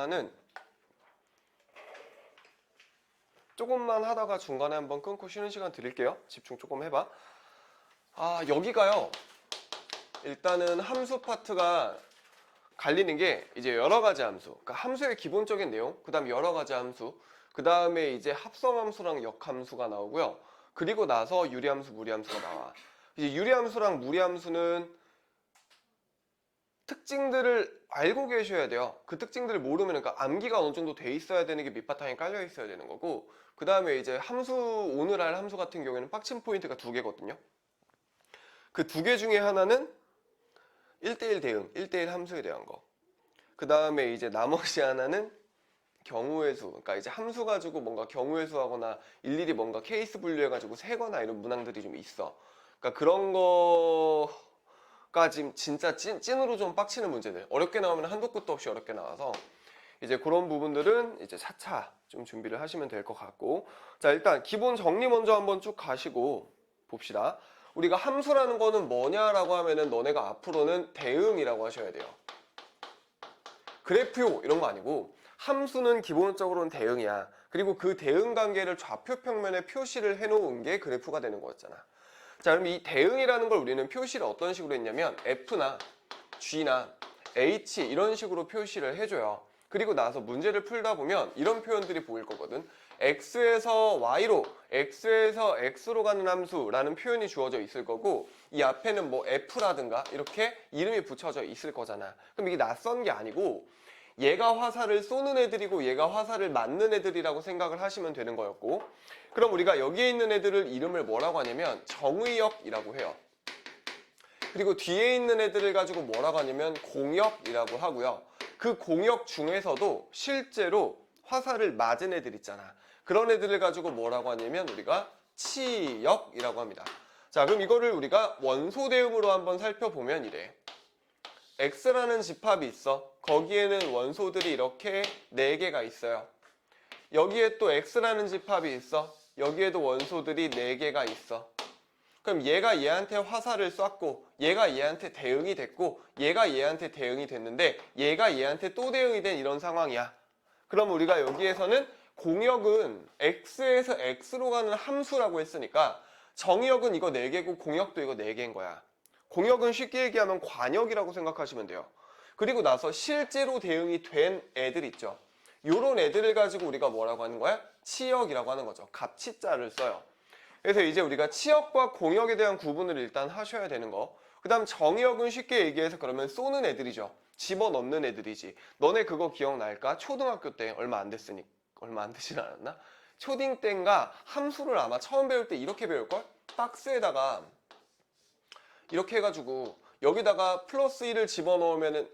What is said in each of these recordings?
나는 조금만 하다가 중간에 한번 끊고 쉬는 시간 드릴게요. 집중 조금 해봐. 여기가요. 일단은 함수 파트가 갈리는 게 이제 여러 가지 함수. 그러니까 함수의 기본적인 내용, 그 다음 여러 가지 함수, 그 다음에 이제 합성함수랑 역함수가 나오고요. 그리고 나서 유리함수, 무리함수가 나와. 이제 유리함수랑 무리함수는 특징들을 알고 계셔야 돼요. 그 특징들을 모르면, 그러니까 암기가 어느 정도 돼 있어야 되는 게 밑바탕에 깔려 있어야 되는 거고, 그 다음에 이제 함수, 오늘 할 함수 같은 경우에는 빡침 포인트가 2개거든요. 그 2개 중에 하나는 1대1 대응, 1대1 함수에 대한 거. 그 다음에 이제 나머지 하나는 경우의 수. 그러니까 이제 함수 가지고 뭔가 경우의 수 하거나 일일이 뭔가 케이스 분류해가지고 세거나 이런 문항들이 좀 있어. 그러니까 그런 거가 지금 진짜 찐으로 좀 빡치는 문제들. 어렵게 나오면 한도 끝도 없이 어렵게 나와서 이제 그런 부분들은 이제 차차 좀 준비를 하시면 될 것 같고. 자, 일단 기본 정리 먼저 한번 쭉 가시고 봅시다. 우리가 함수라는 거는 뭐냐라고 하면은 너네가 앞으로는 대응이라고 하셔야 돼요. 그래프요 이런 거 아니고 함수는 기본적으로는 대응이야. 그리고 그 대응 관계를 좌표 평면에 표시를 해놓은 게 그래프가 되는 거였잖아. 자, 그럼 이 대응이라는 걸 우리는 표시를 어떤 식으로 했냐면 F나 G나 H 이런 식으로 표시를 해줘요. 그리고 나서 문제를 풀다 보면 이런 표현들이 보일 거거든. X에서 Y로, X에서 X로 가는 함수라는 표현이 주어져 있을 거고, 이 앞에는 뭐 F라든가 이렇게 이름이 붙여져 있을 거잖아. 그럼 이게 낯선 게 아니고 얘가 화살을 쏘는 애들이고 얘가 화살을 맞는 애들이라고 생각을 하시면 되는 거였고, 그럼 우리가 여기에 있는 애들을 이름을 뭐라고 하냐면 정의역이라고 해요. 그리고 뒤에 있는 애들을 가지고 뭐라고 하냐면 공역이라고 하고요. 그 공역 중에서도 실제로 화살을 맞은 애들 있잖아. 그런 애들을 가지고 뭐라고 하냐면 우리가 치역이라고 합니다. 자, 그럼 이거를 우리가 원소 대응으로 한번 살펴보면 이래. X라는 집합이 있어. 거기에는 원소들이 이렇게 4개가 있어요. 여기에 또 X라는 집합이 있어. 여기에도 원소들이 4개가 있어. 그럼 얘가 얘한테 화살을 쐈고 얘가 얘한테 대응이 됐고 얘가 얘한테 대응이 됐는데 얘가 얘한테 또 대응이 된 이런 상황이야. 그럼 우리가 여기에서는 공역은 X에서 X로 가는 함수라고 했으니까 정의역은 이거 4개고 공역도 이거 4개인 거야. 공역은 쉽게 얘기하면 관역이라고 생각하시면 돼요. 그리고 나서 실제로 대응이 된 애들 있죠. 요런 애들을 가지고 우리가 뭐라고 하는 거야? 치역이라고 하는 거죠. 갑치자를 써요. 그래서 이제 우리가 치역과 공역에 대한 구분을 일단 하셔야 되는 거. 그 다음 정의역은 쉽게 얘기해서 그러면 쏘는 애들이죠. 집어넣는 애들이지. 너네 그거 기억날까? 초등학교 때 얼마 안 되진 않았나? 초딩 때인가 함수를 아마 처음 배울 때 이렇게 배울걸? 박스에다가 이렇게 해가지고 여기다가 플러스 1을 집어넣으면은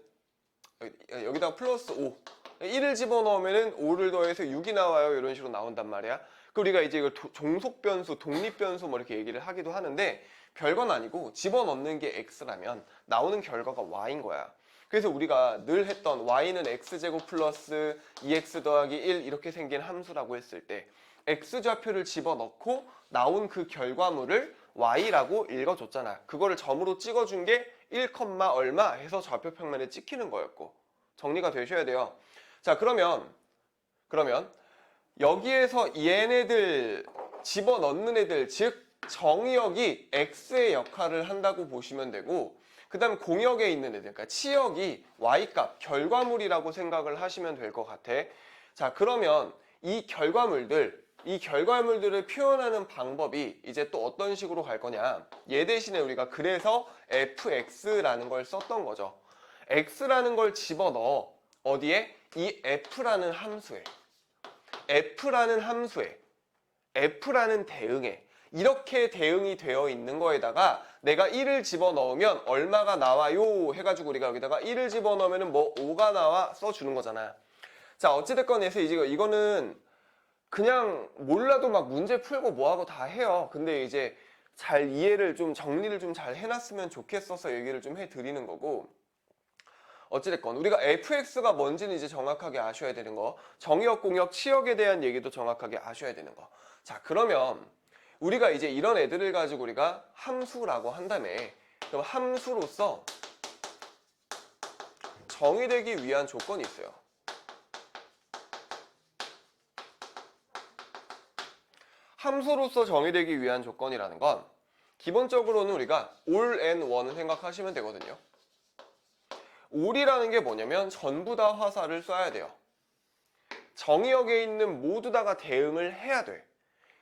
여기다가 플러스 5 1을 집어넣으면은 5를 더해서 6이 나와요. 이런 식으로 나온단 말이야. 그 우리가 이제 이걸 종속변수, 독립변수 뭐 이렇게 얘기를 하기도 하는데 별건 아니고 집어넣는 게 x라면 나오는 결과가 y인 거야. 그래서 우리가 늘 했던 y는 x제곱 플러스 2x 더하기 1 이렇게 생긴 함수라고 했을 때 x좌표를 집어넣고 나온 그 결과물을 y라고 읽어줬잖아. 그거를 점으로 찍어준 게 1, 얼마 해서 좌표 평면에 찍히는 거였고 정리가 되셔야 돼요. 자, 그러면 여기에서 얘네들 집어넣는 애들, 즉 정의역이 x의 역할을 한다고 보시면 되고, 그 다음 공역에 있는 애들, 그러니까 치역이 y값, 결과물이라고 생각을 하시면 될 것 같아. 자, 그러면 이 결과물들을 표현하는 방법이 이제 또 어떤 식으로 갈 거냐. 얘 대신에 우리가 그래서 fx라는 걸 썼던 거죠. x라는 걸 집어넣어. 어디에? 이 f라는 함수에. F라는 대응에 이렇게 대응이 되어 있는 거에다가 내가 1을 집어넣으면 얼마가 나와요 해가지고 우리가 여기다가 1을 집어넣으면 뭐 5가 나와 써주는 거잖아. 자, 어찌됐건 해서 이제 이거는 그냥 몰라도 막 문제 풀고 뭐하고 다 해요. 근데 이제 잘 이해를 좀 정리를 좀 잘 해놨으면 좋겠어서 얘기를 좀 해드리는 거고, 어찌됐건 우리가 fx가 뭔지는 이제 정확하게 아셔야 되는 거, 정의역, 공역, 치역에 대한 얘기도 정확하게 아셔야 되는 거. 자, 그러면 우리가 이제 이런 애들을 가지고 우리가 함수라고 한다음에, 그럼 함수로서 정의되기 위한 조건이 있어요. 함수로서 정의되기 위한 조건이라는 건 기본적으로는 우리가 all and one을 생각하시면 되거든요. all이라는 게 뭐냐면 전부 다 화살을 쏴야 돼요. 정의역에 있는 모두 다가 대응을 해야 돼.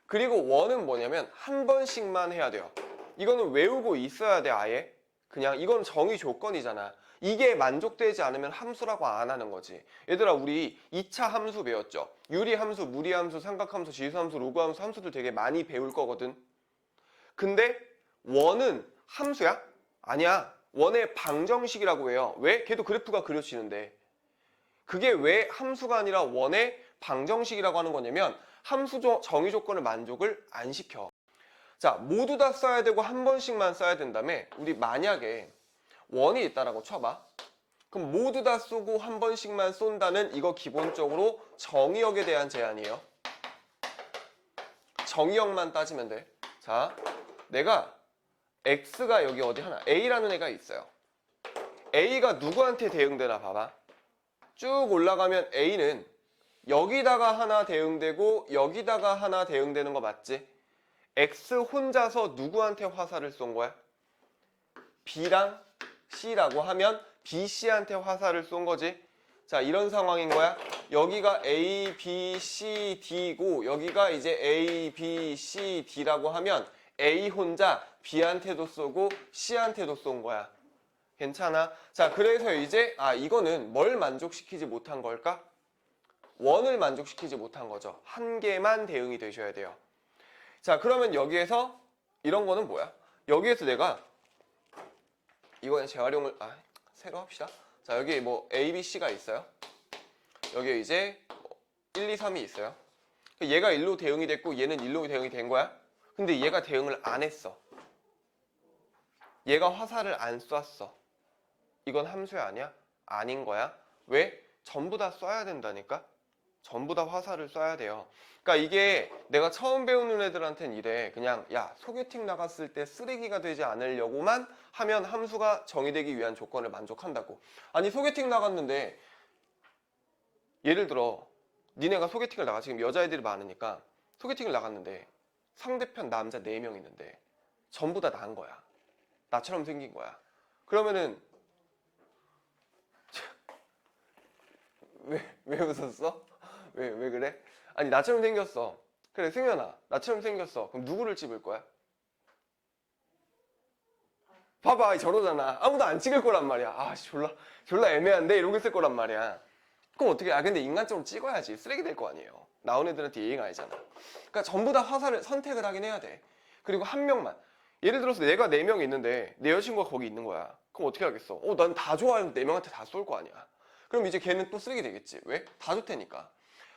그리고 one은 뭐냐면 한 번씩만 해야 돼요. 이거는 외우고 있어야 돼. 아예 그냥 이건 정의 조건이잖아. 이게 만족되지 않으면 함수라고 안 하는 거지. 얘들아, 우리 2차 함수 배웠죠? 유리함수, 무리함수, 삼각함수, 지수함수, 로그함수, 함수들 되게 많이 배울 거거든. 근데 원은 함수야? 아니야. 원의 방정식이라고 해요. 왜? 걔도 그래프가 그려지는데. 그게 왜 함수가 아니라 원의 방정식이라고 하는 거냐면 함수 정의 조건을 만족을 안 시켜. 자, 모두 다 써야 되고 한 번씩만 써야 된다며. 우리 만약에 원이 있다라고 쳐봐. 그럼 모두 다 쏘고 한 번씩만 쏜다는 이거 기본적으로 정의역에 대한 제한이에요. 정의역만 따지면 돼. 자, 내가 X가 여기 어디 하나 A라는 애가 있어요. A가 누구한테 대응되나 봐봐. 쭉 올라가면 A는 여기다가 하나 대응되고 여기다가 하나 대응되는 거 맞지? X 혼자서 누구한테 화살을 쏜 거야? B랑 C라고 하면 B, C한테 화살을 쏜 거지. 자, 이런 상황인 거야. 여기가 A, B, C, D고 여기가 이제 A, B, C, D라고 하면 A 혼자 B한테도 쏘고 C한테도 쏜 거야. 괜찮아? 자, 그래서 이제 이거는 뭘 만족시키지 못한 걸까? 원을 만족시키지 못한 거죠. 한 개만 대응이 되셔야 돼요. 자, 그러면 여기에서 이런 거는 뭐야? 여기에서 내가 이거는 재활용을 새로 합시다. 자, 여기 뭐 A, B, C가 있어요. 여기에 이제 1, 2, 3이 있어요. 얘가 1로 대응이 됐고 얘는 1로 대응이 된 거야. 근데 얘가 대응을 안 했어. 얘가 화살을 안 쐈어. 이건 함수 아니야? 아닌 거야. 왜? 전부 다 쏴야 된다니까? 전부 다 화살을 쏴야 돼요. 그러니까 이게 내가 처음 배우는 애들한테는 이래. 그냥 야, 소개팅 나갔을 때 쓰레기가 되지 않으려고만 하면 함수가 정의되기 위한 조건을 만족한다고. 아니, 소개팅 나갔는데 예를 들어 니네가 소개팅을 나가, 지금 여자애들이 많으니까 소개팅을 나갔는데 상대편 남자 4명 있는데 전부 다 난 거야. 나처럼 생긴 거야. 그러면은 왜 웃었어? 왜 그래? 아니, 나처럼 생겼어. 그래, 승현아, 나처럼 생겼어. 그럼 누구를 찍을 거야? 봐봐, 저러잖아. 아무도 안 찍을 거란 말이야. 졸라 애매한데? 이러고 있을 거란 말이야. 그럼 어떻게? 근데 인간적으로 찍어야지. 쓰레기 될 거 아니에요. 나온 애들한테 예의가 아니잖아. 그러니까 전부 다 화살을 선택을 하긴 해야 돼. 그리고 한 명만. 예를 들어서 내가 4명 있는데 내 여자친구가 거기 있는 거야. 그럼 어떻게 하겠어? 난 다 좋아요. 4명한테 다 쏠 거 아니야. 그럼 이제 걔는 또 쓰레기 되겠지. 왜? 다 좋다니까.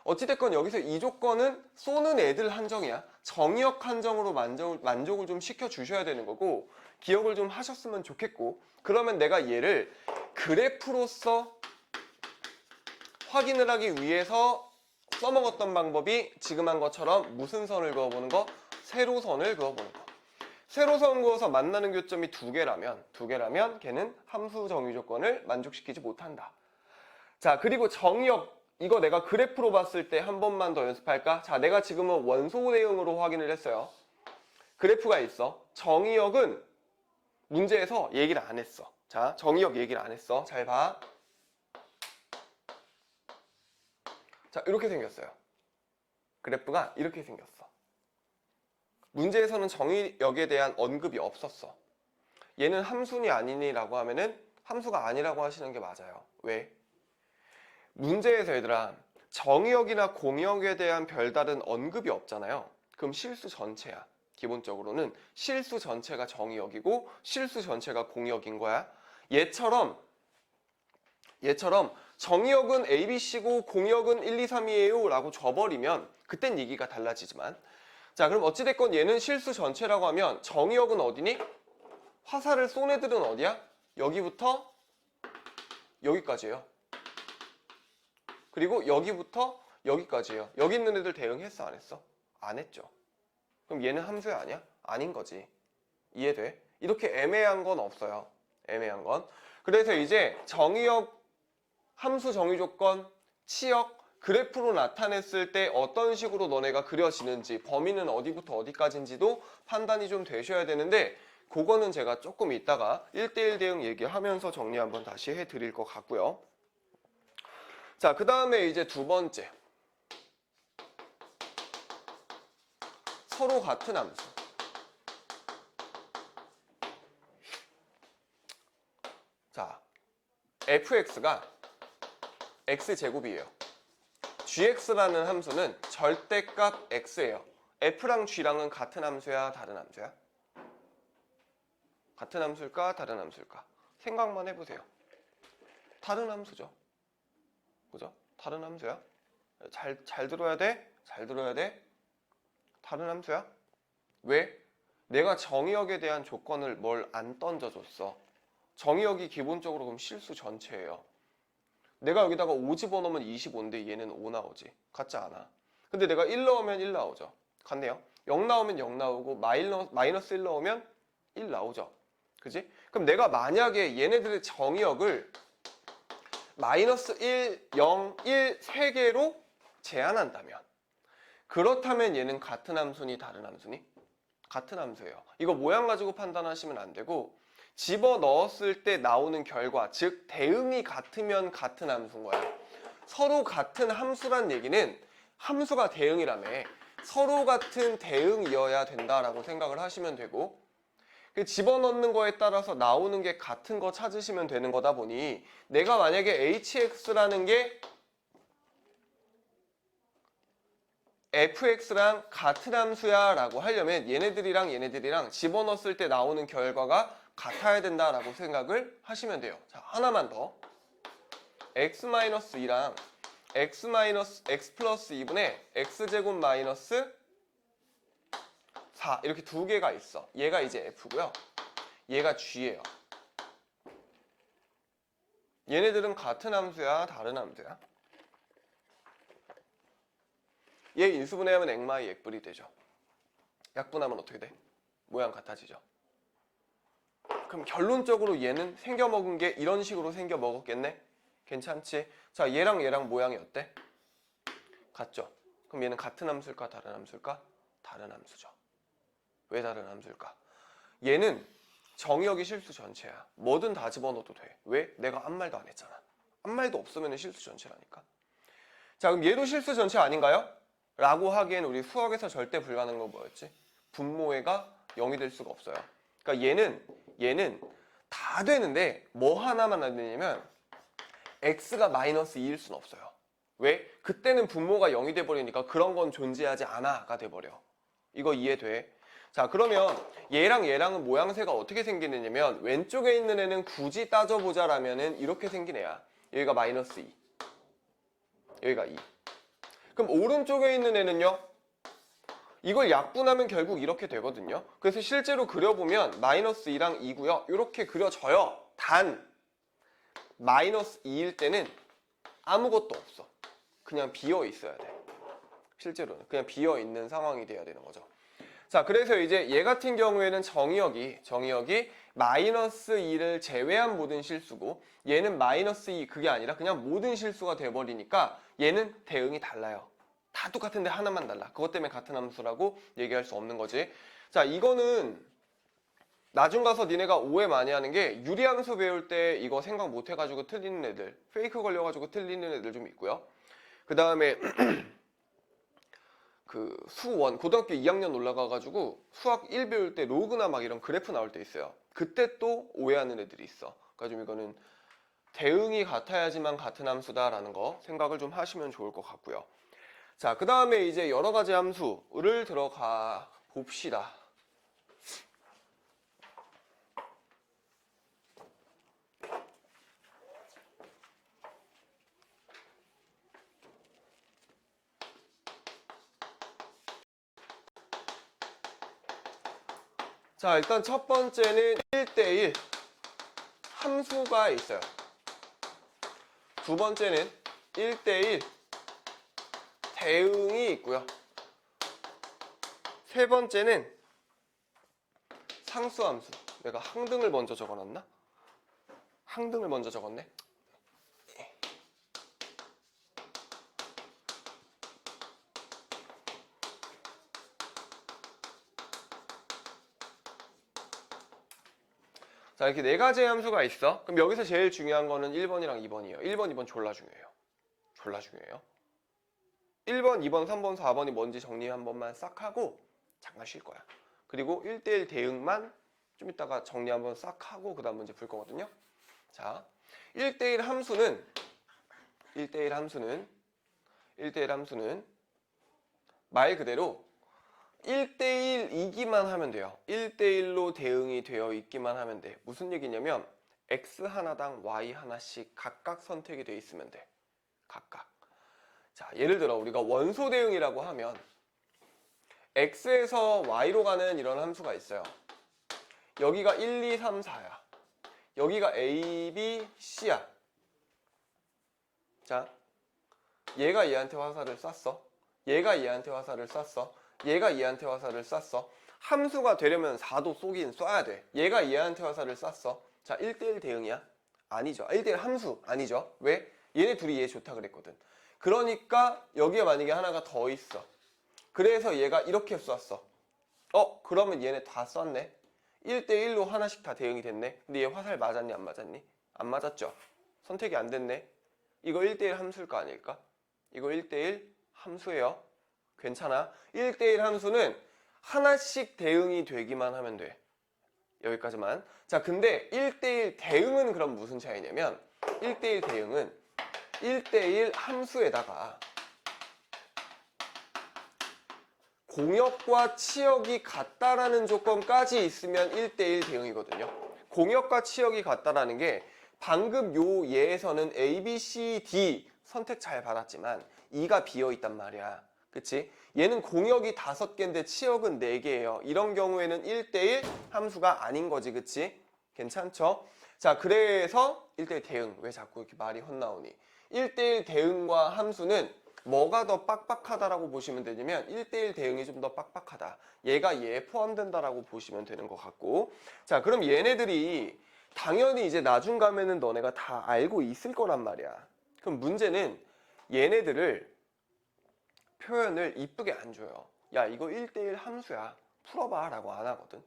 어찌됐건 여기서 이 조건은 쏘는 애들 한정이야. 정의역 한정으로 만족을 좀 시켜주셔야 되는 거고, 기억을 좀 하셨으면 좋겠고, 그러면 내가 얘를 그래프로서 확인을 하기 위해서 써먹었던 방법이 지금 한 것처럼 무슨 선을 그어보는 거? 세로선을 그어보는 거. 세로선 그어서 만나는 교점이 2개라면 걔는 함수 정의 조건을 만족시키지 못한다. 자, 그리고 정의역, 이거 내가 그래프로 봤을 때 한 번만 더 연습할까? 자, 내가 지금은 원소 대응으로 확인을 했어요. 그래프가 있어. 정의역은 문제에서 얘기를 안 했어. 자, 정의역 얘기를 안 했어. 잘 봐. 자, 이렇게 생겼어요. 그래프가 이렇게 생겼어. 문제에서는 정의역에 대한 언급이 없었어. 얘는 함수니 아니니 라고 하면은 함수가 아니라고 하시는 게 맞아요. 왜? 문제에서 얘들아, 정의역이나 공역에 대한 별다른 언급이 없잖아요. 그럼 실수 전체야. 기본적으로는 실수 전체가 정의역이고 실수 전체가 공역인 거야. 얘처럼 정의역은 ABC고 공역은 1, 2, 3이에요 라고 줘버리면 그땐 얘기가 달라지지만, 자, 그럼 어찌됐건 얘는 실수 전체라고 하면 정의역은 어디니? 화살을 쏜 애들은 어디야? 여기부터 여기까지예요. 그리고 여기부터 여기까지예요. 여기 있는 애들 대응했어, 안 했어? 안 했죠. 그럼 얘는 함수야 아니야? 아닌 거지. 이해돼? 이렇게 애매한 건 없어요. 애매한 건. 그래서 이제 정의역, 함수 정의 조건, 치역, 그래프로 나타냈을 때 어떤 식으로 너네가 그려지는지, 범위는 어디부터 어디까지인지도 판단이 좀 되셔야 되는데, 그거는 제가 조금 이따가 1대1 대응 얘기하면서 정리 한번 다시 해드릴 것 같고요. 자, 그 다음에 이제 두 번째. 서로 같은 함수. 자, fx가 x제곱이에요. gx라는 함수는 절대값 x예요. f랑 g랑은 같은 함수야, 다른 함수야? 같은 함수일까, 다른 함수일까? 생각만 해보세요. 다른 함수죠. 그죠? 다른 함수야. 잘 들어야 돼. 잘 들어야 돼. 다른 함수야. 왜? 내가 정의역에 대한 조건을 뭘 안 던져줬어. 정의역이 기본적으로 그럼 실수 전체예요. 내가 여기다가 5 집어넣으면 25인데 얘는 5 나오지. 같지 않아. 근데 내가 1 넣으면 1 나오죠. 같네요. 0 나오면 0 나오고 마이너스 1 넣으면 1 나오죠. 그지? 그럼 내가 만약에 얘네들의 정의역을 마이너스 1, 0, 1, 3개로 제한한다면, 그렇다면 얘는 같은 함수니 다른 함수니? 같은 함수예요. 이거 모양 가지고 판단하시면 안 되고, 집어넣었을 때 나오는 결과, 즉 대응이 같으면 같은 함수인 거야. 서로 같은 함수란 얘기는 함수가 대응이라며 서로 같은 대응이어야 된다라고 생각을 하시면 되고, 집어넣는 거에 따라서 나오는 게 같은 거 찾으시면 되는 거다 보니, 내가 만약에 hx라는 게 fx랑 같은 함수야 라고 하려면 얘네들이랑 집어넣었을 때 나오는 결과가 같아야 된다라고 생각을 하시면 돼요. 자, 하나만 더. x-2랑 x 플러스 2분의 x제곱 마이너스 4 이렇게 두 개가 있어. 얘가 이제 f고요. 얘가 g예요. 얘네들은 같은 함수야, 다른 함수야? 얘 인수분해하면 액마이 액불이 되죠. 약분하면 어떻게 돼? 모양 같아지죠. 그럼 결론적으로 얘는 생겨먹은 게 이런 식으로 생겨먹었겠네? 괜찮지? 자, 얘랑 모양이 어때? 같죠? 그럼 얘는 같은 함수일까, 다른 함수일까? 다른 함수죠. 왜 다른 함수일까? 얘는 정의역이 실수 전체야. 뭐든 다 집어넣어도 돼. 왜? 내가 아무 말도 안 했잖아. 아무 말도 없으면 실수 전체라니까. 자, 그럼 얘도 실수 전체 아닌가요? 라고 하기엔 우리 수학에서 절대 불가능한 건 뭐였지? 분모회가 0이 될 수가 없어요. 그러니까 얘는 다 되는데 뭐 하나만 안 되냐면 x가 마이너스 2일 수는 없어요. 왜? 그때는 분모가 0이 돼버리니까 그런 건 존재하지 않아가 돼버려. 이거 이해돼? 자, 그러면 얘랑은 모양새가 어떻게 생기느냐면, 왼쪽에 있는 애는 굳이 따져보자라면은 이렇게 생긴 애야. 여기가 마이너스 2, 여기가 2. 그럼 오른쪽에 있는 애는요? 이걸 약분하면 결국 이렇게 되거든요. 그래서 실제로 그려보면 마이너스 2랑 2고요. 이렇게 그려져요. 단 마이너스 2일 때는 아무것도 없어. 그냥 비어 있어야 돼. 실제로는 그냥 비어 있는 상황이 돼야 되는 거죠. 자, 그래서 이제 얘 같은 경우에는 정의역이 마이너스 2를 제외한 모든 실수고, 얘는 마이너스 2 그게 아니라 그냥 모든 실수가 돼버리니까 얘는 대응이 달라요. 다 똑같은데 하나만 달라. 그것 때문에 같은 함수라고 얘기할 수 없는 거지. 자, 이거는 나중 가서 니네가 오해 많이 하는 게, 유리함수 배울 때 이거 생각 못 해가지고 틀리는 애들, 페이크 걸려가지고 틀리는 애들 좀 있고요. 그 다음에 그 수원 고등학교 2학년 올라가가지고 수학 1 배울 때 로그나 막 이런 그래프 나올 때 있어요. 그때 또 오해하는 애들이 있어. 그러니까 좀 이거는 대응이 같아야지만 같은 함수다라는 거 생각을 좀 하시면 좋을 것 같고요. 자, 그 다음에 이제 여러 가지 함수를 들어가 봅시다. 자, 일단 첫 번째는 1대1 함수가 있어요. 두 번째는 1대1 대응이 있고요. 세 번째는 상수함수. 내가 항등을 먼저 적어놨나? 항등을 먼저 적었네. 자, 이렇게 네 가지의 함수가 있어. 그럼 여기서 제일 중요한 거는 1번이랑 2번이에요. 1번, 2번 졸라 중요해요. 졸라 중요해요. 1번, 2번, 3번, 4번이 뭔지 정리 한 번만 싹 하고 잠깐 쉴 거야. 그리고 1대1 대응만 좀 이따가 정리 한번 싹 하고 그 다음 문제 풀 거거든요. 자, 1대1 함수는 1대1 함수는 말 그대로 1대1이기만 하면 돼요. 1대1로 대응이 되어 있기만 하면 돼. 무슨 얘기냐면 x 하나당 y 하나씩 각각 선택이 되어 있으면 돼. 각각. 자, 예를 들어 우리가 원소 대응이라고 하면 x에서 y로 가는 이런 함수가 있어요. 여기가 1, 2, 3, 4야. 여기가 a, b, c야. 자, 얘가 얘한테 화살을 쐈어. 얘가 얘한테 화살을 쐈어. 얘가 얘한테 화살을 쐈어. 함수가 되려면 4도 쏘긴 쏴야 돼. 얘가 얘한테 화살을 쐈어. 자, 1대1 대응이야? 아니죠. 1대1 함수 아니죠. 왜? 얘네 둘이 얘 좋다 그랬거든. 그러니까 여기에 만약에 하나가 더 있어. 그래서 얘가 이렇게 쐈어. 그러면 얘네 다 쐈네. 1대1로 하나씩 다 대응이 됐네. 근데 얘 화살 맞았니 안 맞았니? 안 맞았죠. 선택이 안 됐네. 이거 1대1 함수일까 아닐까? 이거 1대1 함수예요. 괜찮아. 1대1 함수는 하나씩 대응이 되기만 하면 돼. 여기까지만. 자, 근데 1대1 대응은 그럼 무슨 차이냐면 1대1 대응은 1대1 함수에다가 공역과 치역이 같다라는 조건까지 있으면 1대1 대응이거든요. 공역과 치역이 같다라는 게 방금 요 예에서는 A, B, C, D 선택 잘 받았지만 E가 비어있단 말이야. 그치? 얘는 공역이 5개인데 치역은 4개예요. 이런 경우에는 1대1 함수가 아닌 거지. 그치? 괜찮죠? 자, 그래서 1대1 대응. 왜 자꾸 이렇게 말이 헛나오니? 1대1 대응과 함수는 뭐가 더 빡빡하다라고 보시면 되냐면 1대1 대응이 좀 더 빡빡하다. 얘가 얘에 포함된다라고 보시면 되는 것 같고. 자, 그럼 얘네들이 당연히 이제 나중 가면은 너네가 다 알고 있을 거란 말이야. 그럼 문제는 얘네들을 표현을 이쁘게 안 줘요. 야, 이거 1대1 함수야. 풀어봐 라고 안 하거든.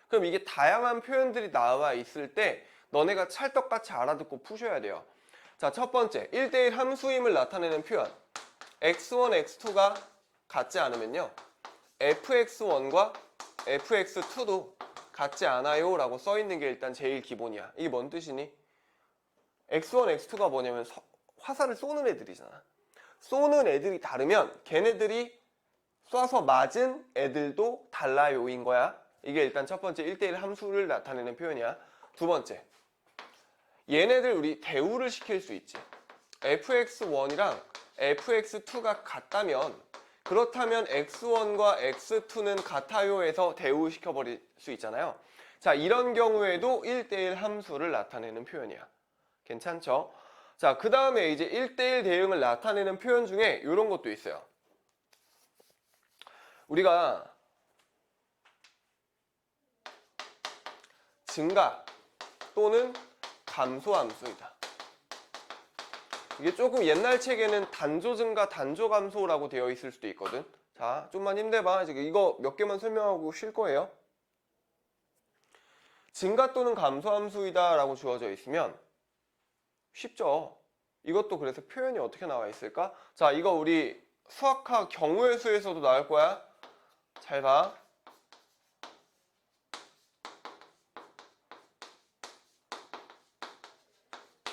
그럼 이게 다양한 표현들이 나와 있을 때 너네가 찰떡같이 알아듣고 푸셔야 돼요. 자, 첫 번째 1대1 함수임을 나타내는 표현. x1, x2가 같지 않으면요. fx1과 fx2도 같지 않아요 라고 써있는 게 일단 제일 기본이야. 이게 뭔 뜻이니? x1, x2가 뭐냐면 화살을 쏘는 애들이잖아. 쏘는 애들이 다르면 걔네들이 쏴서 맞은 애들도 달라요인 거야. 이게 일단 첫 번째 1대1 함수를 나타내는 표현이야. 두 번째, 얘네들 우리 대우를 시킬 수 있지. fx1이랑 fx2가 같다면 그렇다면 x1과 x2는 같아요 해서 대우시켜버릴 수 있잖아요. 자, 이런 경우에도 1대1 함수를 나타내는 표현이야. 괜찮죠? 자, 그 다음에 이제 1대1 대응을 나타내는 표현 중에 이런 것도 있어요. 우리가 증가 또는 감소 함수이다. 이게 조금 옛날 책에는 단조 증가, 단조 감소라고 되어 있을 수도 있거든. 자, 좀만 힘내봐. 지금 이거 몇 개만 설명하고 쉴 거예요. 증가 또는 감소 함수이다 라고 주어져 있으면 쉽죠. 이것도 그래서 표현이 어떻게 나와 있을까? 자, 이거 우리 수학학 경우의 수에서도 나올 거야. 잘 봐.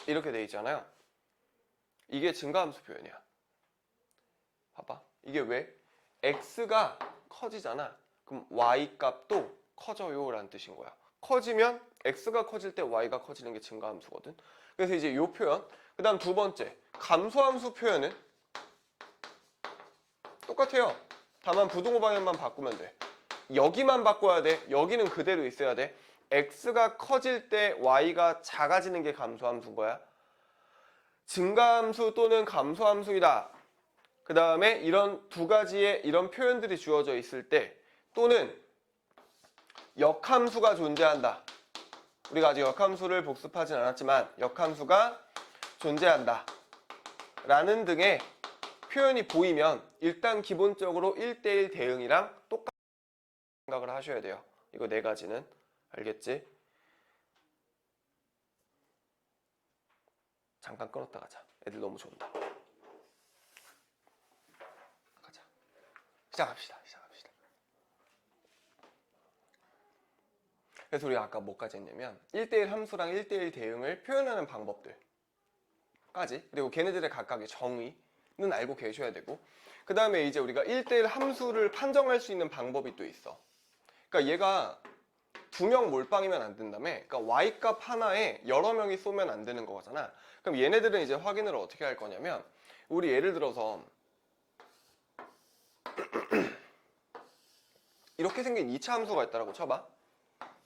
이렇게 돼 있잖아요. 이게 증가함수 표현이야. 봐봐. 이게 왜? x가 커지잖아. 그럼 y 값도 커져요 라는 뜻인 거야. 커지면 x가 커질 때 y가 커지는 게 증가함수거든. 그래서 이제 이 표현. 그 다음 두 번째, 감소함수 표현은 똑같아요. 다만 부등호 방향만 바꾸면 돼. 여기만 바꿔야 돼. 여기는 그대로 있어야 돼. x가 커질 때 y가 작아지는 게 감소함수인 거야. 증가함수 또는 감소함수이다. 그 다음에 이런 두 가지의 이런 표현들이 주어져 있을 때 또는 역함수가 존재한다. 우리가 아직 역함수를 복습하진 않았지만 역함수가 존재한다. 라는 등의 표현이 보이면 일단 기본적으로 1대1 대응이랑 똑같은 생각을 하셔야 돼요. 이거 네 가지는. 알겠지? 잠깐 끊었다 가자. 애들 너무 좋은다. 가자. 시작합시다. 그래서 우리가 아까 뭐까지 했냐면 1대1 함수랑 1대1 대응을 표현하는 방법들까지, 그리고 걔네들의 각각의 정의는 알고 계셔야 되고, 그 다음에 이제 우리가 1대1 함수를 판정할 수 있는 방법이 또 있어. 그러니까 얘가 2명 몰빵이면 안 된다며. 그러니까 y값 하나에 여러 명이 쏘면 안 되는 거잖아. 그럼 얘네들은 이제 확인을 어떻게 할 거냐면, 우리 예를 들어서 이렇게 생긴 2차 함수가 있다고 쳐봐.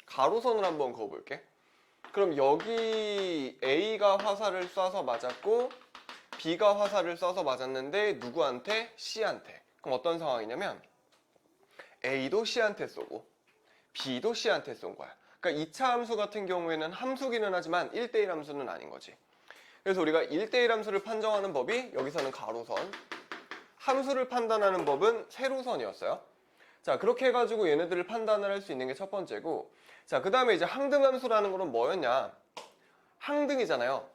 가로선을 한번 그어볼게. 그럼 여기 A가 화살을 쏴서 맞았고 B가 화살을 쏴서 맞았는데 누구한테? C한테. 그럼 어떤 상황이냐면 A도 C한테 쏘고 B도 C한테 쏜 거야. 그러니까 2차 함수 같은 경우에는 함수기는 하지만 1대1 함수는 아닌 거지. 그래서 우리가 1대1 함수를 판정하는 법이 여기서는 가로선, 함수를 판단하는 법은 세로선이었어요. 자, 그렇게 해가지고 얘네들을 판단을 할 수 있는 게 첫 번째고, 자, 그 다음에 이제 항등함수라는 거는 뭐였냐? 항등이잖아요.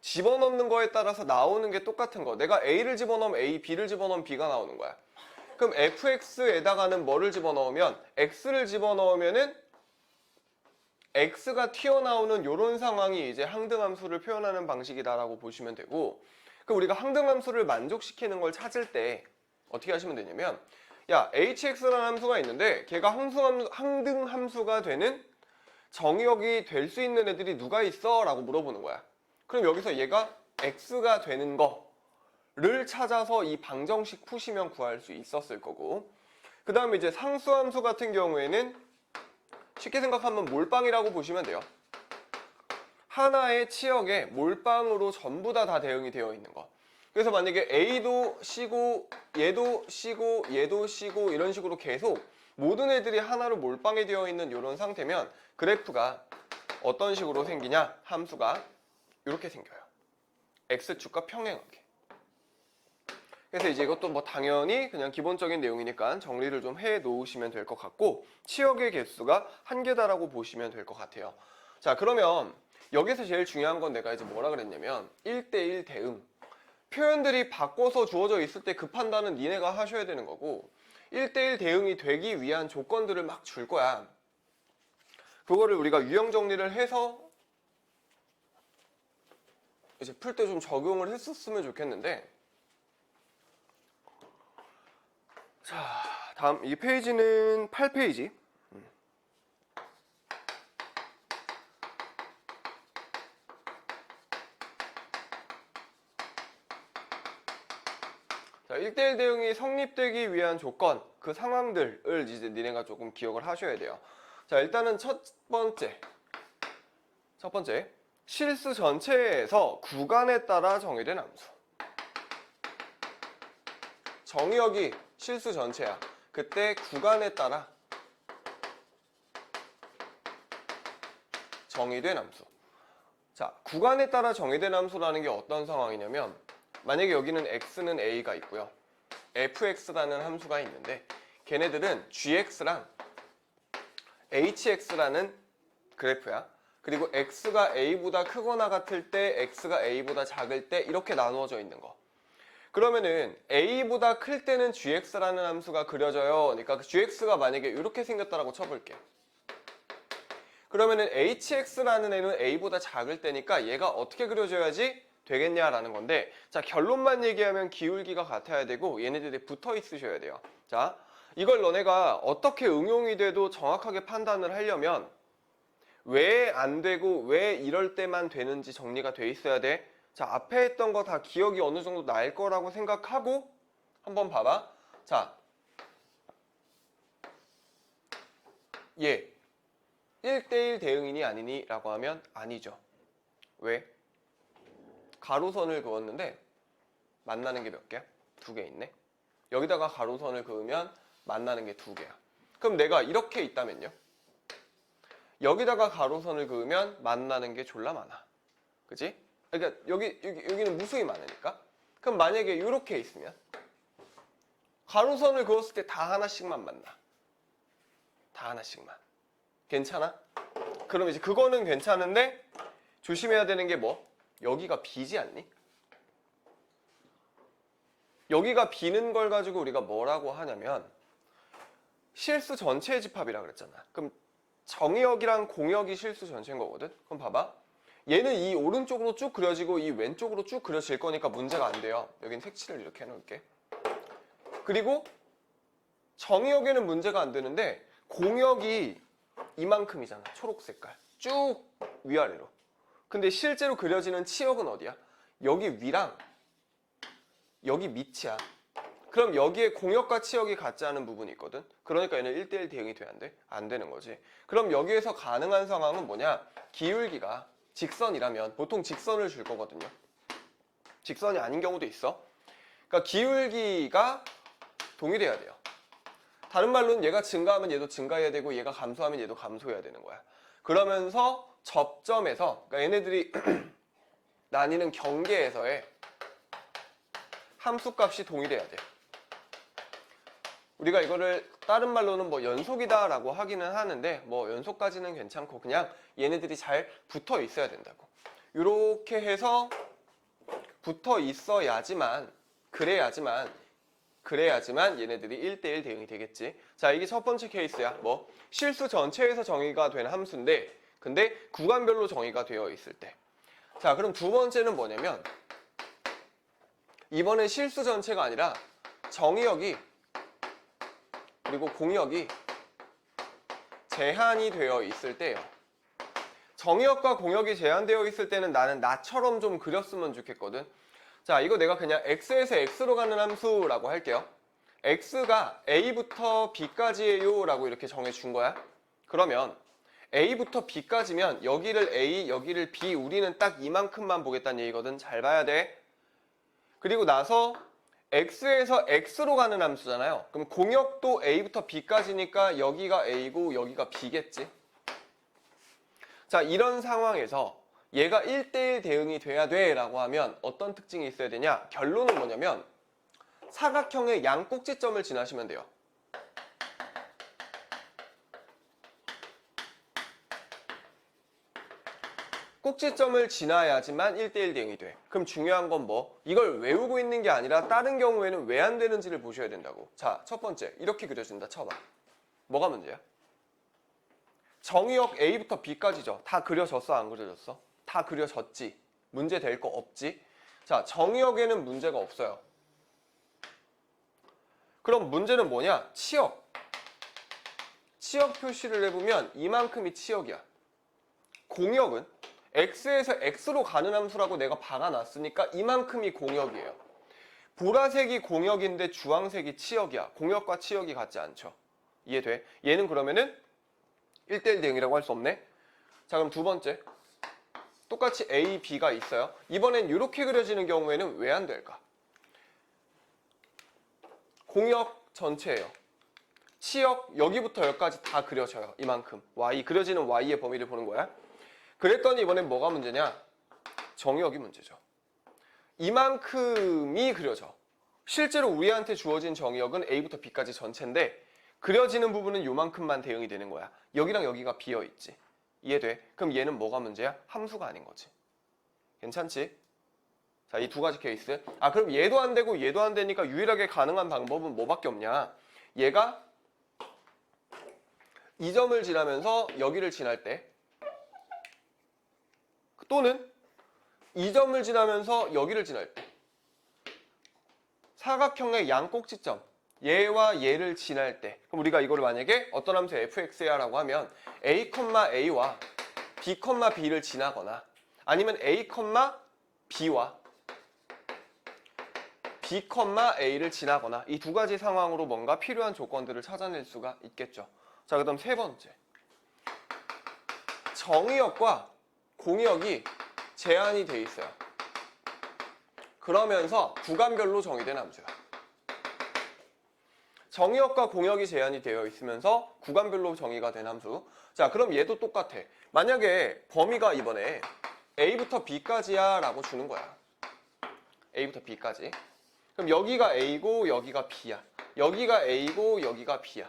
집어넣는 거에 따라서 나오는 게 똑같은 거. 내가 A를 집어넣으면 A, B를 집어넣으면 B가 나오는 거야. 그럼 fx에다가는 뭐를 집어넣으면, x를 집어넣으면은 x가 튀어나오는 이런 상황이 이제 항등함수를 표현하는 방식이다라고 보시면 되고, 그럼 우리가 항등함수를 만족시키는 걸 찾을 때 어떻게 하시면 되냐면, 야, hx라는 함수가 있는데 걔가 항등함수가 되는 정의역이 될 수 있는 애들이 누가 있어? 라고 물어보는 거야. 그럼 여기서 얘가 x가 되는 거를 찾아서 이 방정식 푸시면 구할 수 있었을 거고, 그 다음에 이제 상수함수 같은 경우에는 쉽게 생각하면 몰빵이라고 보시면 돼요. 하나의 치역에 몰빵으로 전부 다 대응이 되어 있는 거. 그래서 만약에 A도 C고 얘도 C고 얘도 C고 이런 식으로 계속 모든 애들이 하나로 몰빵이 되어 있는 이런 상태면 그래프가 어떤 식으로 생기냐? 함수가 이렇게 생겨요. X축과 평행하게. 그래서 이제 이것도 뭐 당연히 그냥 기본적인 내용이니까 정리를 좀 해 놓으시면 될 것 같고, 치역의 개수가 한 개다라고 보시면 될 것 같아요. 자, 그러면 여기서 제일 중요한 건 내가 이제 뭐라 그랬냐면 1대1 대응. 표현들이 바꿔서 주어져 있을 때 그 판단은 니네가 하셔야 되는 거고, 1대1 대응이 되기 위한 조건들을 막 줄 거야. 그거를 우리가 유형 정리를 해서 이제 풀 때 좀 적용을 했었으면 좋겠는데, 자, 다음 이 페이지는 8페이지. 자, 1대1 대응이 성립되기 위한 조건, 그 상황들을 이제 니네가 조금 기억을 하셔야 돼요. 자, 일단은 첫 번째. 실수 전체에서 구간에 따라 정의된 함수. 정의역이 실수 전체야. 그때 구간에 따라 정의된 함수. 자, 구간에 따라 정의된 함수라는 게 어떤 상황이냐면, 만약에 여기는 x는 a가 있고요, fx라는 함수가 있는데 걔네들은 gx랑 hx라는 그래프야. 그리고 x가 a보다 크거나 같을 때, x가 a보다 작을 때 이렇게 나누어져 있는 거. 그러면은 a보다 클 때는 gx라는 함수가 그려져요. 그러니까 gx가 만약에 이렇게 생겼다라고 쳐볼게. 그러면은 hx라는 애는 a보다 작을 때니까 얘가 어떻게 그려져야지 되겠냐라는 건데, 자, 결론만 얘기하면 기울기가 같아야 되고 얘네들이 붙어 있으셔야 돼요. 자, 이걸 너네가 어떻게 응용이 돼도 정확하게 판단을 하려면 왜 안 되고 왜 이럴 때만 되는지 정리가 돼 있어야 돼. 자, 앞에 했던 거 다 기억이 어느 정도 날 거라고 생각하고 한번 봐봐. 자, 얘 1대1 대응이니 아니니? 라고 하면 아니죠. 왜? 가로선을 그었는데 만나는 게 몇 개야? 2개 있네. 여기다가 가로선을 그으면 만나는 게 2개야. 그럼 내가 이렇게 있다면요? 여기다가 가로선을 그으면 만나는 게 졸라 많아. 그치? 그러니까 여기는 무수히 많으니까. 그럼 만약에 이렇게 있으면 가로선을 그었을 때 다 하나씩만 만나. 다 하나씩만. 괜찮아? 그럼 이제 그거는 괜찮은데 조심해야 되는 게 뭐? 여기가 B지 않니? 여기가 B는 걸 가지고 우리가 뭐라고 하냐면 실수 전체의 집합이라 그랬잖아. 그럼 정의역이랑 공역이 실수 전체인 거거든. 그럼 봐봐. 얘는 이 오른쪽으로 쭉 그려지고 이 왼쪽으로 쭉 그려질 거니까 문제가 안 돼요. 여긴 색칠을 이렇게 해놓을게. 그리고 정의역에는 문제가 안 되는데 공역이 이만큼이잖아. 초록 색깔. 쭉 위아래로. 근데 실제로 그려지는 치역은 어디야? 여기 위랑 여기 밑이야. 그럼 여기에 공역과 치역이 같지 않은 부분이 있거든. 그러니까 얘는 1대1 대응이 돼, 안 돼? 안 되는 거지. 그럼 여기에서 가능한 상황은 뭐냐? 기울기가 직선이라면 보통 직선을 줄 거거든요. 직선이 아닌 경우도 있어. 그러니까 기울기가 동일해야 돼요. 다른 말로는 얘가 증가하면 얘도 증가해야 되고 얘가 감소하면 얘도 감소해야 되는 거야. 그러면서 접점에서 그러니까 얘네들이 나뉘는 경계에서의 함수값이 동일해야 돼. 우리가 이거를 다른 말로는 뭐 연속이다 라고 하기는 하는데 뭐 연속까지는 괜찮고 그냥 얘네들이 잘 붙어 있어야 된다고. 이렇게 해서 붙어 있어야지만 그래야지만 얘네들이 1대1 대응이 되겠지. 자, 이게 첫 번째 케이스야. 뭐 실수 전체에서 정의가 된 함수인데 근데 구간별로 정의가 되어 있을 때. 자, 그럼 두 번째는 뭐냐면 이번엔 실수 전체가 아니라 정의역이 그리고 공역이 제한이 되어 있을 때예요. 정의역과 공역이 제한되어 있을 때는 나는 나처럼 좀 그렸으면 좋겠거든. 자, 이거 내가 그냥 x에서 x로 가는 함수라고 할게요. x가 a부터 b까지예요 라고 이렇게 정해준 거야. 그러면 a부터 b까지면 여기를 a, 여기를 b, 우리는 딱 이만큼만 보겠다는 얘기거든. 잘 봐야 돼. 그리고 나서 x에서 x로 가는 함수잖아요. 그럼 공역도 a부터 b까지니까 여기가 a고 여기가 b겠지. 자, 이런 상황에서 얘가 1대1 대응이 돼야 돼 라고 하면 어떤 특징이 있어야 되냐? 결론은 뭐냐면 사각형의 양 꼭지점을 지나시면 돼요. 꼭지점을 지나야지만 1대1 대응이 돼. 그럼 중요한 건 뭐? 이걸 외우고 있는 게 아니라 다른 경우에는 왜 안 되는지를 보셔야 된다고. 자, 첫 번째 이렇게 그려진다 쳐봐. 뭐가 문제야? 정의역 A부터 B까지죠. 다 그려졌어 안 그려졌어? 다 그려졌지. 문제 될 거 없지. 자, 정의역에는 문제가 없어요. 그럼 문제는 뭐냐? 치역. 치역 표시를 해보면 이만큼이 치역이야. 공역은 x에서 x로 가는 함수라고 내가 박아놨으니까 이만큼이 공역이에요. 보라색이 공역인데 주황색이 치역이야. 공역과 치역이 같지 않죠. 이해돼? 얘는 그러면은 1대1 대응이라고 할 수 없네. 자, 그럼 두 번째. 똑같이 A, B가 있어요. 이번엔 이렇게 그려지는 경우에는 왜 안 될까? 공역 전체예요. 치역 여기부터 여기까지 다 그려져요. 이만큼. Y, 그려지는 Y의 범위를 보는 거야. 그랬더니 이번엔 뭐가 문제냐? 정의역이 문제죠. 이만큼이 그려져. 실제로 우리한테 주어진 정의역은 A부터 B까지 전체인데 그려지는 부분은 요만큼만 대응이 되는 거야. 여기랑 여기가 비어있지. 이해돼? 그럼 얘는 뭐가 문제야? 함수가 아닌 거지. 괜찮지? 자, 이 두 가지 케이스. 아, 그럼 얘도 안 되고 얘도 안 되니까 유일하게 가능한 방법은 뭐밖에 없냐? 얘가 이 점을 지나면서 여기를 지날 때 또는 이 점을 지나면서 여기를 지날 때 사각형의 양 꼭지점 얘와 얘를 지날 때 그럼 우리가 이거를 만약에 어떤 함수 fx야 라고 하면 a, a와 b, b를 지나거나 아니면 a, b와 b, a를 지나거나 이 두 가지 상황으로 뭔가 필요한 조건들을 찾아낼 수가 있겠죠. 자, 그 다음 세 번째. 정의역과 공역이 제한이 돼 있어요. 그러면서 구간별로 정의된 함수야. 정의역과 공역이 제한이 되어 있으면서 구간별로 정의가 된 함수. 자, 그럼 얘도 똑같아. 만약에 범위가 이번에 A부터 B까지야 라고 주는 거야. A부터 B까지. 그럼 여기가 A고 여기가 B야. 여기가 A고 여기가 B야.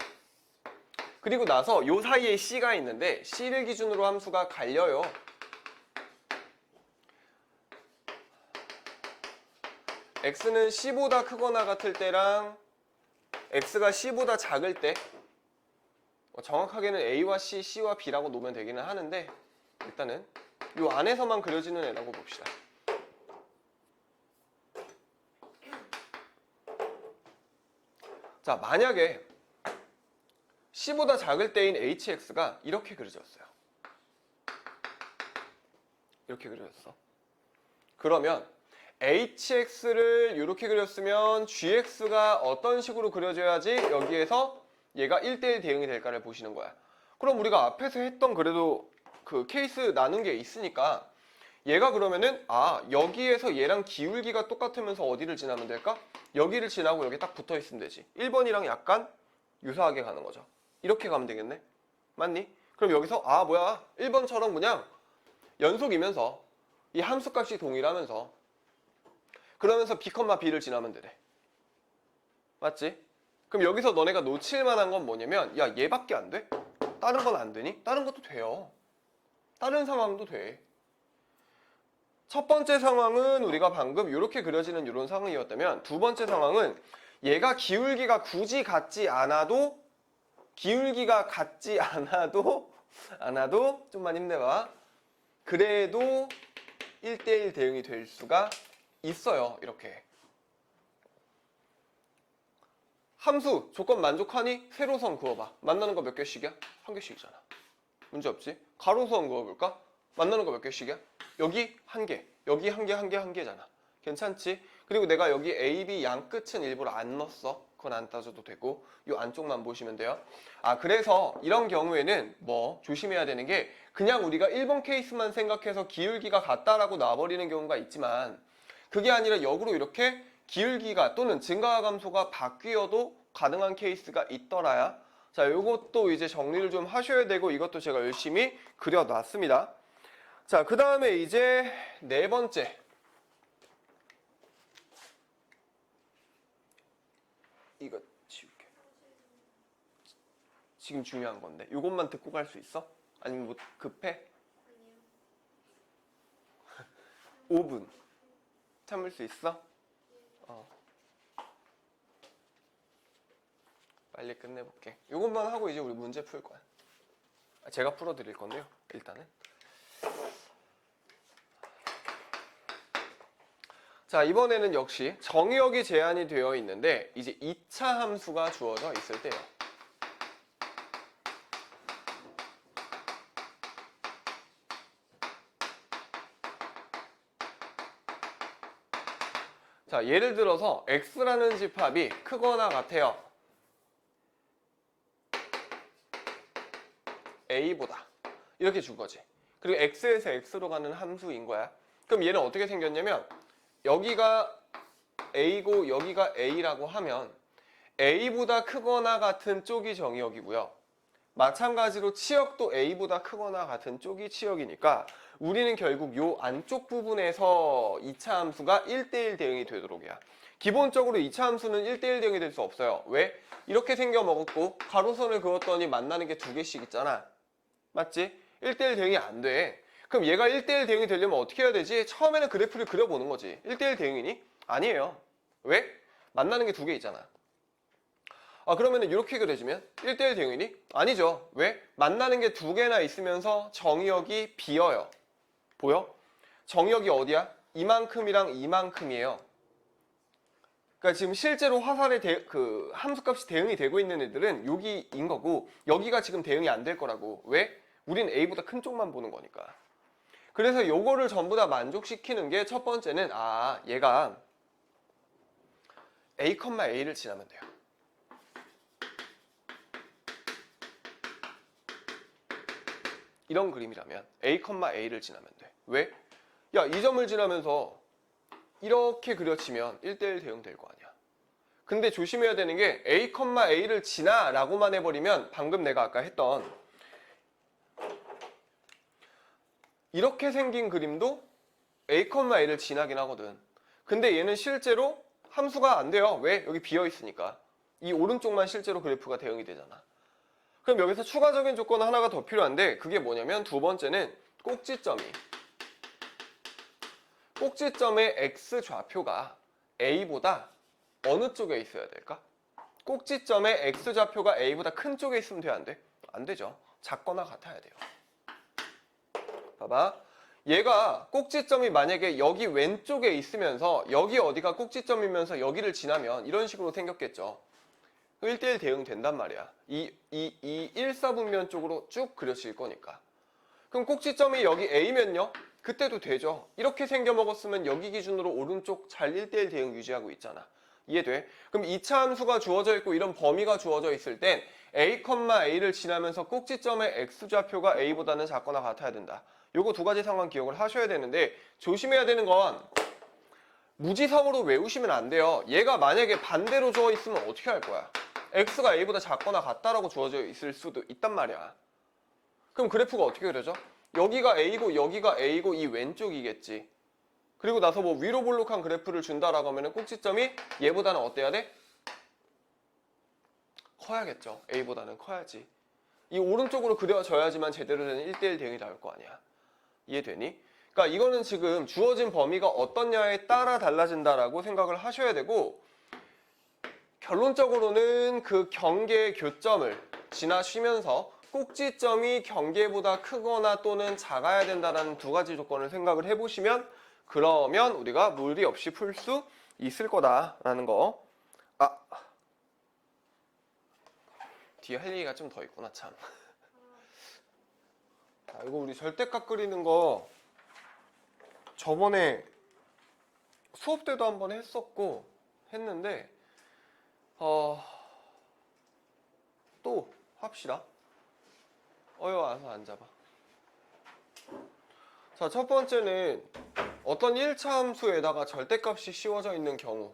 그리고 나서 요 사이에 C가 있는데 C를 기준으로 함수가 갈려요. x는 c보다 크거나 같을 때랑 x가 c보다 작을 때 정확하게는 a와 c, c와 b라고 놓으면 되기는 하는데 일단은 이 안에서만 그려지는 애라고 봅시다. 자, 만약에 c보다 작을 때인 hx가 이렇게 그려졌어요. 이렇게 그려졌어. 그러면 hx를 이렇게 그렸으면 gx가 어떤 식으로 그려져야지 여기에서 얘가 1대1 대응이 될까를 보시는 거야. 그럼 우리가 앞에서 했던 그래도 그 케이스 나눈 게 있으니까 얘가 그러면은 여기에서 얘랑 기울기가 똑같으면서 어디를 지나면 될까? 여기를 지나고 여기 딱 붙어 있으면 되지. 1번이랑 약간 유사하게 가는 거죠. 이렇게 가면 되겠네. 맞니? 그럼 여기서 1번처럼 그냥 연속이면서 이 함수값이 동일하면서 그러면서 b, b를 지나면 되래. 맞지? 그럼 여기서 너네가 놓칠 만한 건 뭐냐면 야, 얘밖에 안 돼? 다른 건 안 되니? 다른 것도 돼요. 다른 상황도 돼. 첫 번째 상황은 우리가 방금 이렇게 그려지는 이런 상황이었다면 두 번째 상황은 얘가 기울기가 굳이 같지 않아도 좀만 힘내봐. 그래도 1대1 대응이 될 수가 있어요. 이렇게. 함수 조건 만족하니? 세로선 그어봐. 만나는 거 몇 개씩이야? 한 개씩이잖아. 문제 없지? 가로선 그어볼까? 만나는 거 몇 개씩이야? 여기 한 개, 여기 한 개, 한 개, 한 개잖아. 괜찮지? 그리고 내가 여기 A, B 양 끝은 일부러 안 넣었어. 그건 안 따져도 되고 이 안쪽만 보시면 돼요. 그래서 이런 경우에는 조심해야 되는 게 그냥 우리가 1번 케이스만 생각해서 기울기가 같다라고 놔버리는 경우가 있지만 그게 아니라 역으로 이렇게 기울기가 또는 증가와 감소가 바뀌어도 가능한 케이스가 있더라야. 자, 요것도 이제 정리를 좀 하셔야 되고 이것도 제가 열심히 그려놨습니다. 자, 그 다음에 이제 네 번째. 이거 지울게. 지금 중요한 건데. 요것만 듣고 갈 수 있어? 아니면 뭐 급해? 아니요. 5분. 참을 수 있어? 빨리 끝내볼게. 요것만 하고 이제 우리 문제 풀 거야. 제가 풀어드릴 건데요. 일단은. 자, 이번에는 역시 정의역이 제한이 되어 있는데 이제 2차 함수가 주어져 있을 때요. 자, 예를 들어서 x라는 집합이 크거나 같아요. a보다. 이렇게 준 거지. 그리고 x에서 x로 가는 함수인 거야. 그럼 얘는 어떻게 생겼냐면 여기가 a고 여기가 a라고 하면 a보다 크거나 같은 쪽이 정의역이고요. 마찬가지로 치역도 a보다 크거나 같은 쪽이 치역이니까 우리는 결국 요 안쪽 부분에서 2차 함수가 1대1 대응이 되도록이야. 기본적으로 2차 함수는 1대1 대응이 될 수 없어요. 왜? 이렇게 생겨 먹었고 가로선을 그었더니 만나는 게 두 개씩 있잖아. 맞지? 1대1 대응이 안 돼. 그럼 얘가 1대1 대응이 되려면 어떻게 해야 되지? 처음에는 그래프를 그려보는 거지. 1대1 대응이니? 아니에요. 왜? 만나는 게 두 개 있잖아. 그러면은 이렇게 그려지면 1대1 대응이니? 아니죠. 왜? 만나는 게 두 개나 있으면서 정의역이 비어요. 보여? 정의역이 어디야? 이만큼이랑 이만큼이에요. 그러니까 지금 실제로 화살의 함수값이 대응이 되고 있는 애들은 여기인 거고 여기가 지금 대응이 안 될 거라고. 왜? 우린 a보다 큰 쪽만 보는 거니까. 그래서 요거를 전부 다 만족시키는 게 첫 번째는 얘가 a, a를 지나면 돼요. 이런 그림이라면 a, a를 지나면 돼. 왜? 야, 이 점을 지나면서 이렇게 그려치면 1대1 대응 될 거 아니야. 근데 조심해야 되는 게 a, a를 지나 라고만 해버리면 방금 내가 아까 했던 이렇게 생긴 그림도 a, a를 지나긴 하거든. 근데 얘는 실제로 함수가 안 돼요. 왜? 여기 비어 있으니까. 이 오른쪽만 실제로 그래프가 대응이 되잖아. 그럼 여기서 추가적인 조건 하나가 더 필요한데 그게 뭐냐면 두 번째는 꼭지점의 x좌표가 A보다 어느 쪽에 있어야 될까? 꼭지점의 X좌표가 A보다 큰 쪽에 있으면 돼, 안 돼? 안 되죠. 작거나 같아야 돼요. 봐봐. 얘가 꼭지점이 만약에 여기 왼쪽에 있으면서 여기 어디가 꼭지점이면서 여기를 지나면 이런 식으로 생겼겠죠. 1대1 대응 된단 말이야. 이 1사분면 쪽으로 쭉 그려질 거니까. 그럼 꼭지점이 여기 A면요? 그때도 되죠. 이렇게 생겨 먹었으면 여기 기준으로 오른쪽 잘 1대1 대응 유지하고 있잖아. 이해돼? 그럼 2차 함수가 주어져 있고 이런 범위가 주어져 있을 땐 A, A를 지나면서 꼭지점의 X좌표가 A보다는 작거나 같아야 된다. 요거 두 가지 상황 기억을 하셔야 되는데 조심해야 되는 건 무지성으로 외우시면 안 돼요. 얘가 만약에 반대로 주어 있으면 어떻게 할 거야? X가 A보다 작거나 같다라고 주어져 있을 수도 있단 말이야. 그럼 그래프가 어떻게 그려져? 여기가 A고 여기가 A고 이 왼쪽이겠지. 그리고 나서 뭐 위로 볼록한 그래프를 준다라고 하면 꼭지점이 얘보다는 어때야 돼? 커야겠죠. A보다는 커야지. 이 오른쪽으로 그려져야지만 제대로 된 1대1 대응이 나올 거 아니야. 이해되니? 그러니까 이거는 지금 주어진 범위가 어떠냐에 따라 달라진다라고 생각을 하셔야 되고 결론적으로는 그 경계 교점을 지나시면서 꼭지점이 경계보다 크거나 또는 작아야 된다는 두 가지 조건을 생각을 해보시면 그러면 우리가 무리 없이 풀 수 있을 거다라는 거. 아, 뒤에 할 얘기가 좀 더 있구나 참. 자, 이거 우리 절대값 그리는 거 저번에 수업 때도 한번 했었고 했는데 또 합시다. 와서 앉아봐. 자, 첫 번째는 어떤 1차 함수에다가 절대값이 씌워져 있는 경우.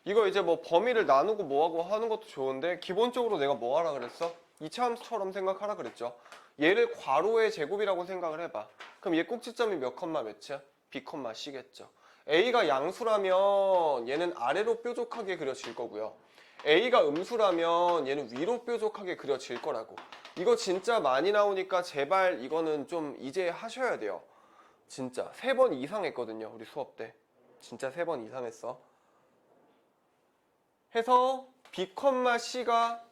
이거 이제 뭐 범위를 나누고 뭐하고 하는 것도 좋은데 기본적으로 내가 뭐 하라 그랬어? 2차 함수처럼 생각하라 그랬죠. 얘를 괄호의 제곱이라고 생각을 해봐. 그럼 얘 꼭지점이 몇 컴마 몇이야? B 컴마 C겠죠. A가 양수라면 얘는 아래로 뾰족하게 그려질 거고요. A가 음수라면 얘는 위로 뾰족하게 그려질 거라고. 이거 진짜 많이 나오니까 제발 이거는 좀 이제 하셔야 돼요. 진짜 3번 이상 했거든요. 우리 수업 때. 진짜 3번 이상 했어. 해서 B, C가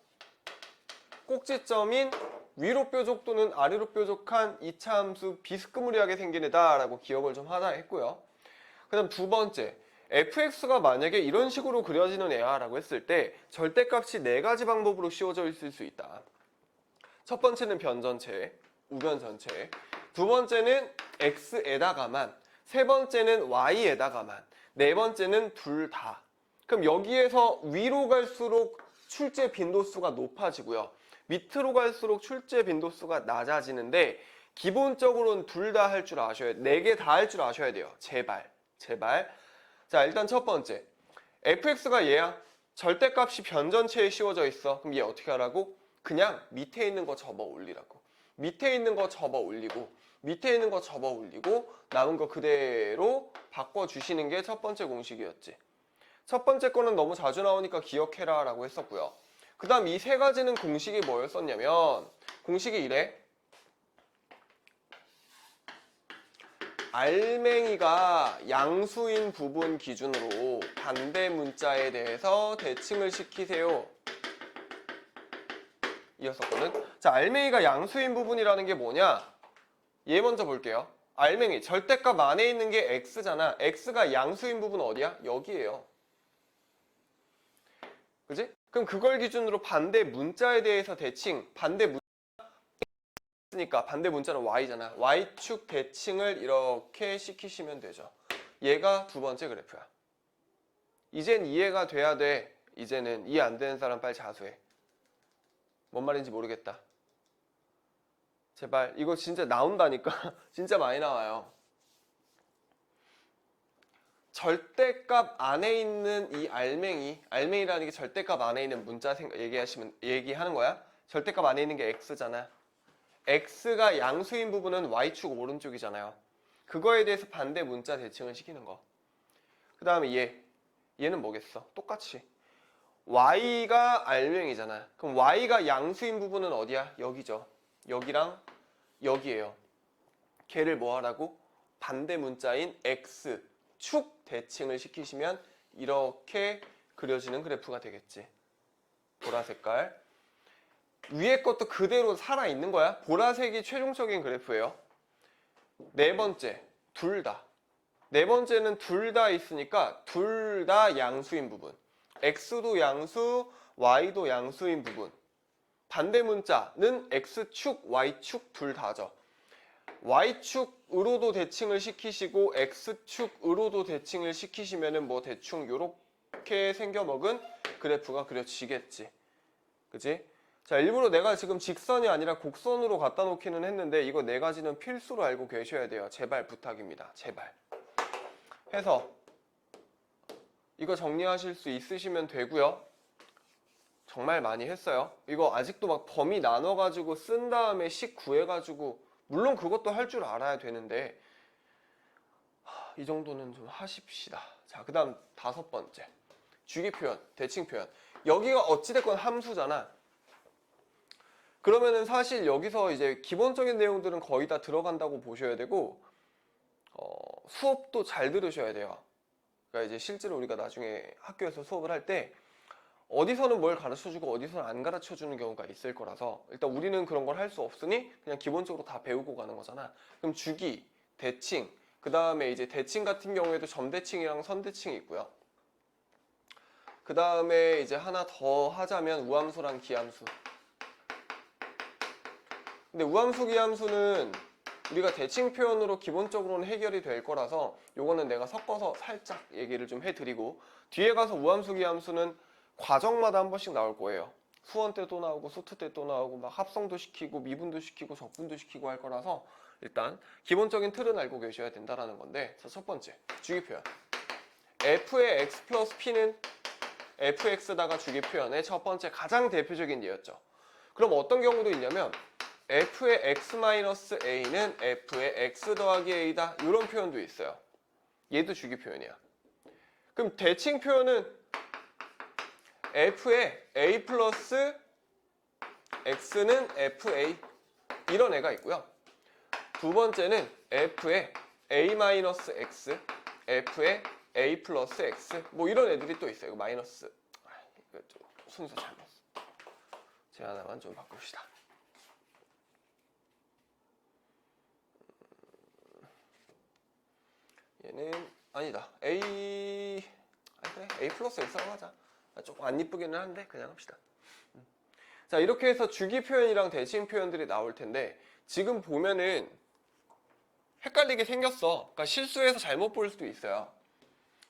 꼭지점인 위로 뾰족 또는 아래로 뾰족한 2차 함수 비스무리하게 생긴 애다라고 기억을 좀 하나 했고요. 그 다음 두 번째, fx가 만약에 이런 식으로 그려지는 애야 라고 했을 때 절대값이 4가지 방법으로 씌워져 있을 수 있다. 첫 번째는 변전체, 우변전체. 두 번째는 x에다가만, 세 번째는 y에다가만, 네 번째는 둘 다. 그럼 여기에서 위로 갈수록 출제 빈도수가 높아지고요. 밑으로 갈수록 출제 빈도수가 낮아지는데 기본적으로는 둘 다 할 줄 아셔야 돼요. 4개 다 할 줄 아셔야 돼요. 제발. 자, 일단 첫 번째. fx가 얘야. 절대값이 변전체에 씌워져 있어. 그럼 얘 어떻게 하라고? 그냥 밑에 있는 거 접어 올리라고. 밑에 있는 거 접어 올리고 밑에 있는 거 접어 올리고 남은 거 그대로 바꿔주시는 게 첫 번째 공식이었지. 첫 번째 거는 너무 자주 나오니까 기억해라 라고 했었고요. 그 다음 이 3가지는 공식이 뭐였었냐면 공식이 이래. 알맹이가 양수인 부분 기준으로 반대 문자에 대해서 대칭을 시키세요. 이었었거든. 자, 알맹이가 양수인 부분이라는 게 뭐냐? 얘 먼저 볼게요. 알맹이 절대값 안에 있는 게 x잖아. x가 양수인 부분 어디야? 여기에요. 그지? 그럼 그걸 기준으로 반대 문자에 대해서 대칭, 반대 문자니까 반대 문자는 y잖아. y축 대칭을 이렇게 시키시면 되죠. 얘가 두 번째 그래프야. 이젠 이해가 돼야 돼. 이제는 이해 안 되는 사람 빨리 자수해. 뭔 말인지 모르겠다. 제발 이거 진짜 나온다니까. 진짜 많이 나와요. 절대값 안에 있는 이 알맹이라는 게 절대값 안에 있는 문자 얘기하는 거야. 절대값 안에 있는 게 x잖아. x가 양수인 부분은 y축 오른쪽이잖아요. 그거에 대해서 반대 문자 대칭을 시키는 거. 그 다음에 얘는 뭐겠어? 똑같이 y가 알맹이잖아. 그럼 y가 양수인 부분은 어디야? 여기죠. 여기랑 여기에요. 걔를 뭐 하라고? 반대 문자인 x축 대칭을 시키시면 이렇게 그려지는 그래프가 되겠지. 보라 색깔. 위에 것도 그대로 살아있는 거야. 보라색이 최종적인 그래프예요. 네 번째, 둘 다. 네 번째는 둘 다 있으니까 둘 다 양수인 부분. x도 양수, y도 양수인 부분. 반대 문자는 x축, y축 둘 다죠. y축으로도 대칭을 시키시고 x축으로도 대칭을 시키시면은 뭐 대충 요렇게 생겨먹은 그래프가 그려지겠지. 그치? 자, 일부러 내가 지금 직선이 아니라 곡선으로 갖다 놓기는 했는데 이거 네 가지는 필수로 알고 계셔야 돼요. 제발 부탁입니다. 제발. 해서 이거 정리하실 수 있으시면 되고요. 정말 많이 했어요. 이거 아직도 막 범위 나눠가지고 쓴 다음에 식 구해가지고 물론 그것도 할 줄 알아야 되는데 이 정도는 좀 하십시다. 자, 그 다음 다섯 번째. 주기 표현, 대칭 표현. 여기가 어찌됐건 함수잖아. 그러면은 사실 여기서 이제 기본적인 내용들은 거의 다 들어간다고 보셔야 되고 수업도 잘 들으셔야 돼요. 그러니까 이제 실제로 우리가 나중에 학교에서 수업을 할 때 어디서는 뭘 가르쳐주고 어디서는 안 가르쳐주는 경우가 있을 거라서 일단 우리는 그런 걸 할 수 없으니 그냥 기본적으로 다 배우고 가는 거잖아. 그럼 주기, 대칭, 그 다음에 이제 대칭 같은 경우에도 점대칭이랑 선대칭이 있고요. 그 다음에 이제 하나 더 하자면 우함수랑 기함수. 근데 우함수, 기함수는 우리가 대칭 표현으로 기본적으로는 해결이 될 거라서 요거는 내가 섞어서 살짝 얘기를 좀 해드리고 뒤에 가서 우함수, 기함수는 과정마다 한 번씩 나올 거예요. 수원 때 또 나오고 수트 때 또 나오고 막 합성도 시키고 미분도 시키고 적분도 시키고 할 거라서 일단 기본적인 틀은 알고 계셔야 된다라는 건데 자, 첫 번째 주기 표현. f의 x 플러스 p는 fx다가 주기 표현의 첫 번째 가장 대표적인 예였죠. 그럼 어떤 경우도 있냐면 f의 x 마이너스 a는 f의 x 더하기 a다 이런 표현도 있어요. 얘도 주기 표현이야. 그럼 대칭 표현은 f의 a 플러스 x는 fa 이런 애가 있고요. 두 번째는 f의 a 마이너스 x, f의 a 플러스 x 뭐 이런 애들이 또 있어요. 이거 마이너스 이거 좀 순서 잘못 제 하나만 좀 바꿉시다. 얘는 아니다. a 그래 a 플러스 x라고 하자. 조금 안 이쁘기는 한데 그냥 합시다. 자, 이렇게 해서 주기 표현이랑 대칭 표현들이 나올 텐데 지금 보면은 헷갈리게 생겼어. 그러니까 실수해서 잘못 볼 수도 있어요.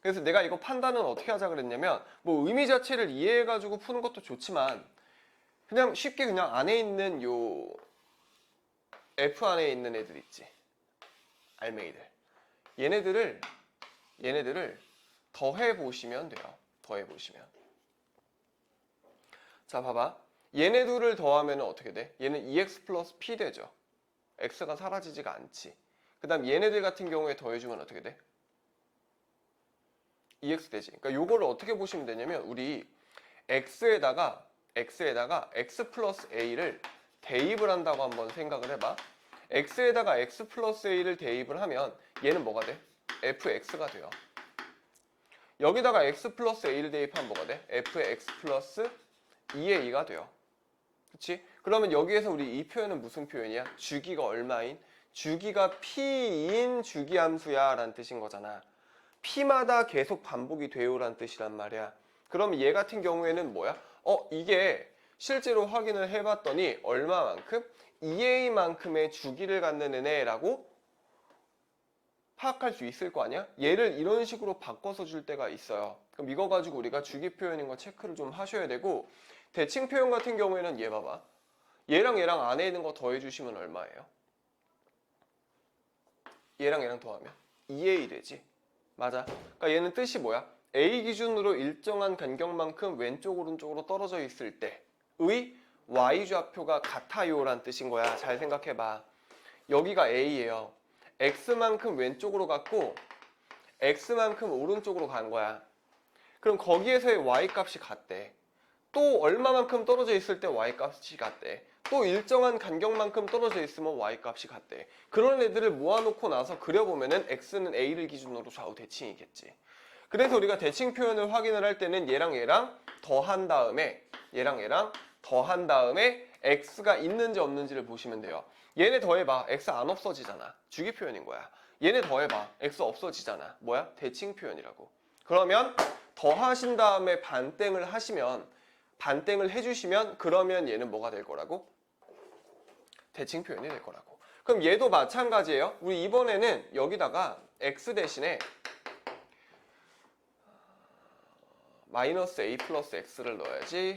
그래서 내가 이거 판단은 어떻게 하자 그랬냐면 뭐 의미 자체를 이해해가지고 푸는 것도 좋지만 그냥 쉽게 그냥 안에 있는 요 F 안에 있는 애들 있지. 알맹이들. 얘네들을 더해 보시면 돼요. 더해 보시면. 자, 봐봐. 얘네 둘을 더하면 어떻게 돼? 얘는 2x 플러스 p 되죠. x가 사라지지가 않지. 그 다음 얘네들 같은 경우에 더해주면 어떻게 돼? 2x 되지. 그러니까 요거를 어떻게 보시면 되냐면 우리 x에다가 x 플러스 a를 대입을 한다고 한번 생각을 해봐. x에다가 x 플러스 a를 대입을 하면 얘는 뭐가 돼? fx가 돼요. 여기다가 x 플러스 a를 대입하면 뭐가 돼? f의 x 플러스 2a가 돼요. 그치? 그러면 여기에서 우리 이 표현은 무슨 표현이야? 주기가 얼마인? 주기가 p인 주기함수야 라는 뜻인 거잖아. p마다 계속 반복이 돼요 라는 뜻이란 말이야. 그럼 얘 같은 경우에는 뭐야? 이게 실제로 확인을 해봤더니 얼마만큼? 2a만큼의 주기를 갖는 애네라고 파악할 수 있을 거 아니야? 얘를 이런 식으로 바꿔서 줄 때가 있어요. 그럼 이거 가지고 우리가 주기 표현인 거 체크를 좀 하셔야 되고 대칭 표현 같은 경우에는 얘 봐봐. 얘랑 안에 있는 거 더해주시면 얼마예요? 얘랑 더하면 2a 되지. 맞아. 그러니까 얘는 뜻이 뭐야? a 기준으로 일정한 간격만큼 왼쪽 오른쪽으로 떨어져 있을 때의 y좌표가 같아요 라는 뜻인 거야. 잘 생각해봐. 여기가 a예요. x만큼 왼쪽으로 갔고 x만큼 오른쪽으로 간 거야. 그럼 거기에서의 y값이 같대. 또 얼마만큼 떨어져 있을 때 y값이 같대. 또 일정한 간격만큼 떨어져 있으면 y값이 같대. 그런 애들을 모아놓고 나서 그려보면은 x는 a를 기준으로 좌우 대칭이겠지. 그래서 우리가 대칭 표현을 확인을 할 때는 얘랑 얘랑 더한 다음에 x가 있는지 없는지를 보시면 돼요. 얘네 더해봐. x 안 없어지잖아. 주기 표현인 거야. 얘네 더해봐. x 없어지잖아. 뭐야? 대칭 표현이라고. 그러면 더하신 다음에 반땡을 해주시면 그러면 얘는 뭐가 될 거라고? 대칭 표현이 될 거라고. 그럼 얘도 마찬가지예요. 우리 이번에는 여기다가 x 대신에 마이너스 a 플러스 x를 넣어야지.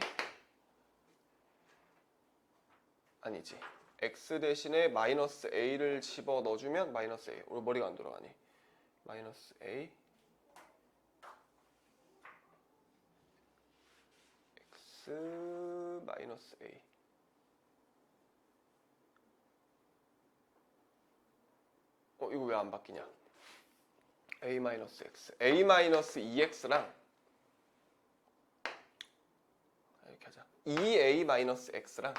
아니지. x 대신에 마이너스 a를 집어 넣어주면 마이너스 a. 우리 머리가 안 돌아가니. 마이너스 a x 마이너스 a. 이거 왜 안 바뀌냐? a 마이너스 x. a 마이너스 2x랑 이렇게 하자. 2a 마이너스 x랑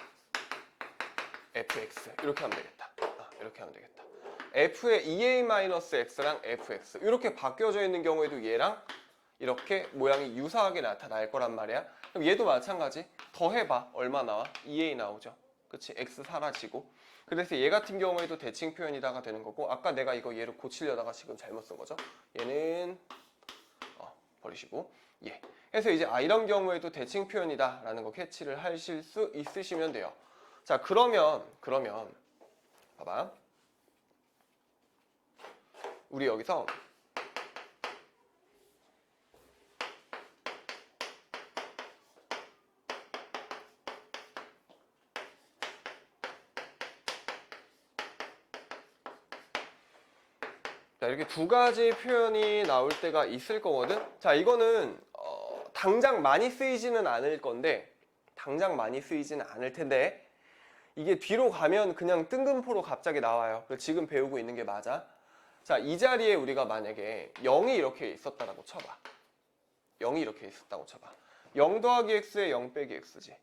fx 이렇게 하면 되겠다. 이렇게 하면 되겠다. f의 2a 마이너스 x랑 fx 이렇게 바뀌어져 있는 경우에도 얘랑 이렇게 모양이 유사하게 나타날 거란 말이야. 그럼 얘도 마찬가지. 더해봐. 얼마 나와? 2a 나오죠. 그치? x 사라지고. 그래서 얘 같은 경우에도 대칭 표현이다가 되는 거고, 아까 내가 이거 얘를 고치려다가 지금 잘못 쓴 거죠. 얘는 버리시고 예. 그래서 이제 이런 경우에도 대칭 표현이다 라는 거 캐치를 하실 수 있으시면 돼요. 자, 그러면 봐봐. 우리 여기서 자, 이렇게 두 가지 표현이 나올 때가 있을 거거든. 자, 이거는 당장 많이 쓰이지는 않을 건데, 당장 많이 쓰이지는 않을 텐데, 이게 뒤로 가면 그냥 뜬금포로 갑자기 나와요. 그래서 지금 배우고 있는 게 맞아. 자, 이 자리에 우리가 만약에 0이 이렇게 있었다라고 쳐봐. 0이 이렇게 있었다고 쳐봐. 0 더하기 x에 0 빼기 x지.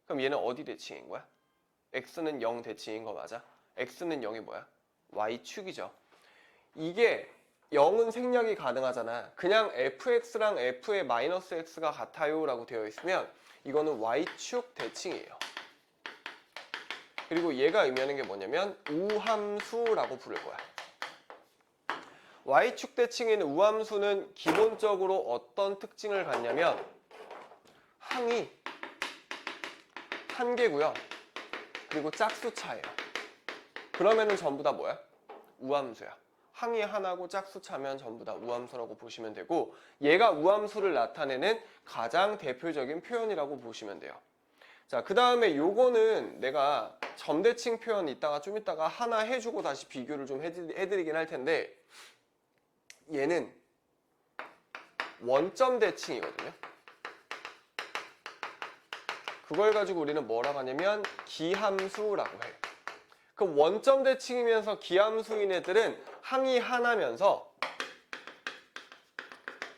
그럼 얘는 어디 대칭인 거야? x는 0 대칭인 거 맞아? x는 0이 뭐야? y축이죠. 이게 0은 생략이 가능하잖아. 그냥 fx랑 f의 마이너스 x가 같아요 라고 되어 있으면 이거는 y축 대칭이에요. 그리고 얘가 의미하는 게 뭐냐면 우함수라고 부를 거야. y축 대칭에 있는 우함수는 기본적으로 어떤 특징을 갖냐면 항이 한 개고요. 그리고 짝수차예요. 그러면은 전부 다 뭐야? 우함수야. 항이 하나고 짝수차면 전부 다 우함수라고 보시면 되고, 얘가 우함수를 나타내는 가장 대표적인 표현이라고 보시면 돼요. 자, 그 다음에 요거는 내가 점대칭 표현 좀 이따가 하나 해주고 다시 비교를 좀 해드리긴 할 텐데, 얘는 원점 대칭이거든요. 그걸 가지고 우리는 뭐라고 하냐면 기함수라고 해. 그 원점 대칭이면서 기함수인 애들은 항이 하나면서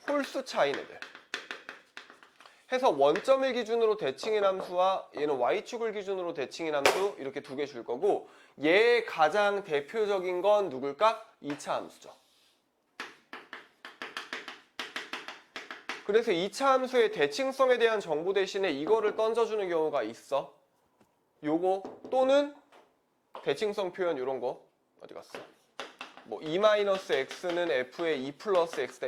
홀수 차이인 애들. 해서 원점을 기준으로 대칭인 함수와 얘는 y축을 기준으로 대칭인 함수 이렇게 두 개 줄 거고, 얘의 가장 대표적인 건 누굴까? 2차 함수죠. 그래서 2차 함수의 대칭성에 대한 정보 대신에 이거를 던져주는 경우가 있어. 요거 또는 대칭성 표현 이런 거 어디 갔어? 뭐 2-x는 f의 2 플러스 x다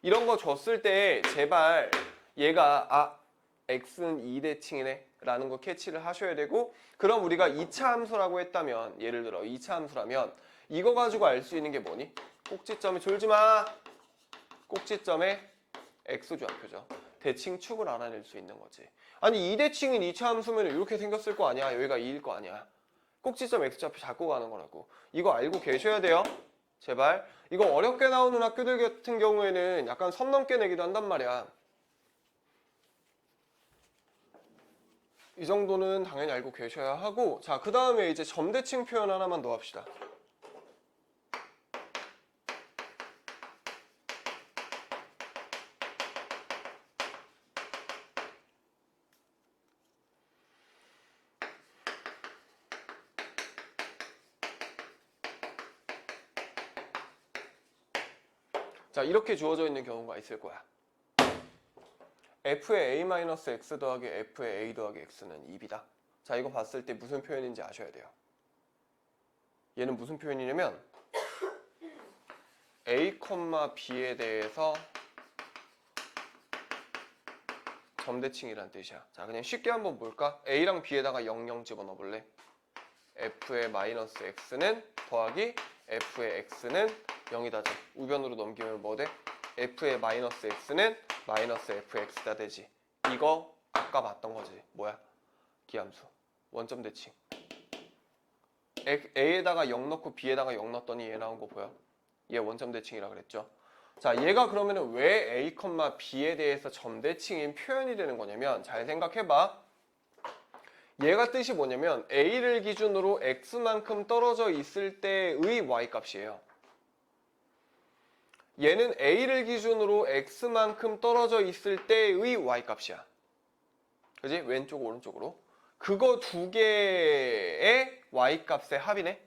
이런 거 줬을 때 제발 얘가 x는 2대칭이네 라는 거 캐치를 하셔야 되고, 그럼 우리가 2차 함수라고 했다면, 예를 들어 2차 함수라면 이거 가지고 알 수 있는 게 뭐니? 꼭지점에 졸지마. 꼭지점에 x좌표죠. 대칭축을 알아낼 수 있는 거지. 아니 2대칭인 2차 함수면 이렇게 생겼을 거 아니야. 여기가 2일 거 아니야. 꼭지점 x좌표 잡고 가는 거라고. 이거 알고 계셔야 돼요. 제발. 이거 어렵게 나오는 학교들 같은 경우에는 약간 선 넘게 내기도 한단 말이야. 이 정도는 당연히 알고 계셔야 하고, 자, 그 다음에 이제 점대칭 표현 하나만 더 합시다. 자, 이렇게 주어져 있는 경우가 있을 거야. f의 a-x 더하기 f의 a 더하기 x는 2b다. 자, 이거 봤을 때 무슨 표현인지 아셔야 돼요. 얘는 무슨 표현이냐면 a, b에 대해서 점대칭이란 뜻이야. 자, 그냥 쉽게 한번 볼까? a랑 b에다가 00 집어넣어 볼래? f의 마이너스 x는 더하기 f의 x는 0이다. 우변으로 넘기면 뭐 돼? f의 마이너스 x는 마이너스 fx가 되지. 이거 아까 봤던 거지. 뭐야? 기함수. 원점 대칭. a에다가 0 넣고 b에다가 0 넣었더니 얘 나온 거 보여? 얘 원점 대칭이라 그랬죠. 자, 얘가 그러면 왜 a, b에 대해서 점대칭인 표현이 되는 거냐면 잘 생각해봐. 얘가 뜻이 뭐냐면 a를 기준으로 x만큼 떨어져 있을 때의 y값이에요. 얘는 a를 기준으로 x만큼 떨어져 있을 때의 y값이야. 그지? 왼쪽 오른쪽으로. 그거 두 개의 y값의 합이네.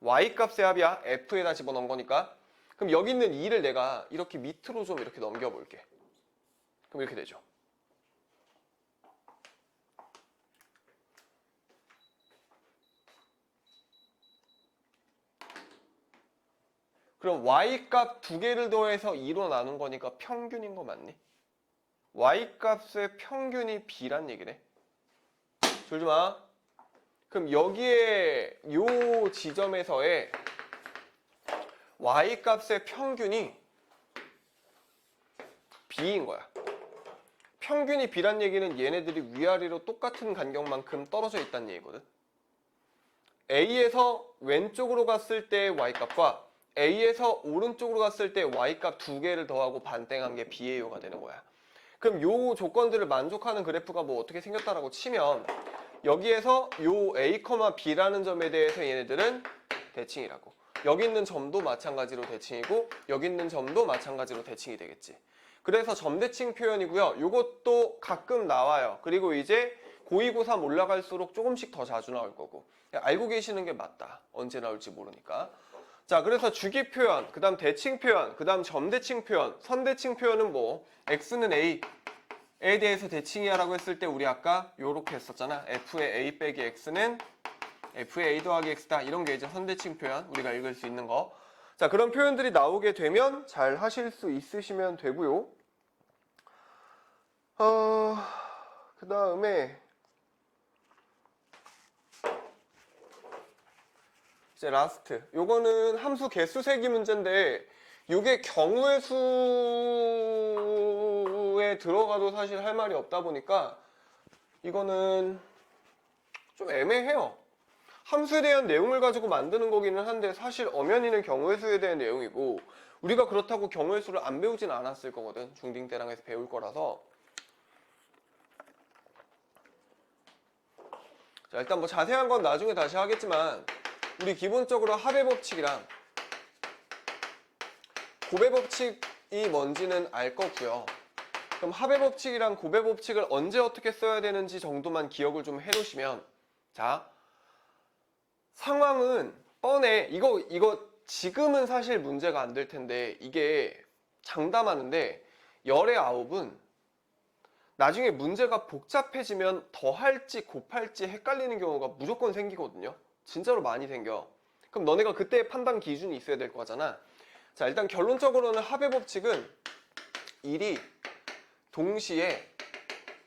y값의 합이야. f에다 집어넣은 거니까. 그럼 여기 있는 2를 내가 이렇게 밑으로 좀 이렇게 넘겨볼게. 그럼 이렇게 되죠. 그럼 y값 두 개를 더해서 2로 나눈 거니까 평균인 거 맞니? y값의 평균이 b란 얘기네. 졸지 마. 그럼 여기에 요 지점에서의 y값의 평균이 b인 거야. 평균이 b란 얘기는 얘네들이 위아래로 똑같은 간격만큼 떨어져 있다는 얘기거든. a에서 왼쪽으로 갔을 때의 y값과 a에서 오른쪽으로 갔을 때 y값 두 개를 더하고 반땡한 게 bAO가 되는 거야. 그럼 요 조건들을 만족하는 그래프가 뭐 어떻게 생겼다라고 치면 여기에서 요 a, b라는 점에 대해서 얘네들은 대칭이라고. 여기 있는 점도 마찬가지로 대칭이고 여기 있는 점도 마찬가지로 대칭이 되겠지. 그래서 점대칭 표현이고요. 요것도 가끔 나와요. 그리고 이제 고2, 고3 올라갈수록 조금씩 더 자주 나올 거고. 알고 계시는 게 맞다. 언제 나올지 모르니까. 자, 그래서 주기 표현, 그 다음 대칭 표현, 그 다음 점대칭 표현, 선대칭 표현은 뭐 x는 a에 대해서 대칭이야 라고 했을 때 우리 아까 요렇게 했었잖아. f의 a 빼기 x는 f의 a 더하기 x다. 이런 게 이제 선대칭 표현, 우리가 읽을 수 있는 거. 자, 그런 표현들이 나오게 되면 잘 하실 수 있으시면 되고요. 그 다음에 이제 라스트. 요거는 함수 개수 세기 문제인데 요게 경우의 수에 들어가도 사실 할 말이 없다 보니까 이거는 좀 애매해요. 함수에 대한 내용을 가지고 만드는 거기는 한데 사실 엄연히는 경우의 수에 대한 내용이고 우리가 그렇다고 경우의 수를 안 배우진 않았을 거거든. 중딩 때랑 해서 배울 거라서. 자, 일단 뭐 자세한 건 나중에 다시 하겠지만 우리 기본적으로 합의 법칙이랑 곱의 법칙이 뭔지는 알 거고요. 그럼 합의 법칙이랑 곱의 법칙을 언제 어떻게 써야 되는지 정도만 기억을 좀 해놓으시면, 자, 상황은 뻔해. 이거 지금은 사실 문제가 안 될 텐데 이게 장담하는데 열의 9은 나중에 문제가 복잡해지면 더할지 곱할지 헷갈리는 경우가 무조건 생기거든요. 진짜로 많이 생겨. 그럼 너네가 그때 판단 기준이 있어야 될 거잖아. 자, 일단 결론적으로는 합의 법칙은 일이 동시에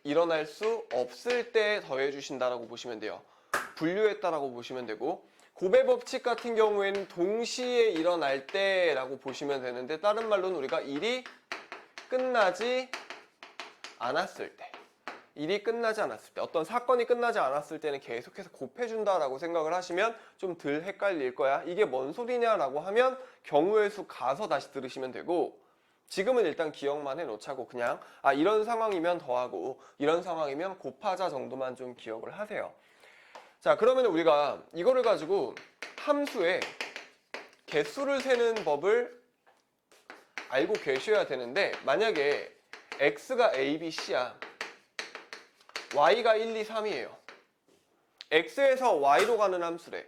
일어날 수 없을 때 더해 주신다라고 보시면 돼요. 분류했다라고 보시면 되고, 곱의 법칙 같은 경우에는 동시에 일어날 때라고 보시면 되는데, 다른 말로는 우리가 일이 끝나지 않았을 때, 일이 끝나지 않았을 때, 어떤 사건이 끝나지 않았을 때는 계속해서 곱해준다라고 생각을 하시면 좀 덜 헷갈릴 거야. 이게 뭔 소리냐라고 하면 경우의 수 가서 다시 들으시면 되고, 지금은 일단 기억만 해놓자고 그냥 이런 상황이면 더하고 이런 상황이면 곱하자 정도만 좀 기억을 하세요. 자, 그러면 우리가 이거를 가지고 함수의 개수를 세는 법을 알고 계셔야 되는데, 만약에 x가 a, b, c야. y가 1, 2, 3이에요. x에서 y로 가는 함수래.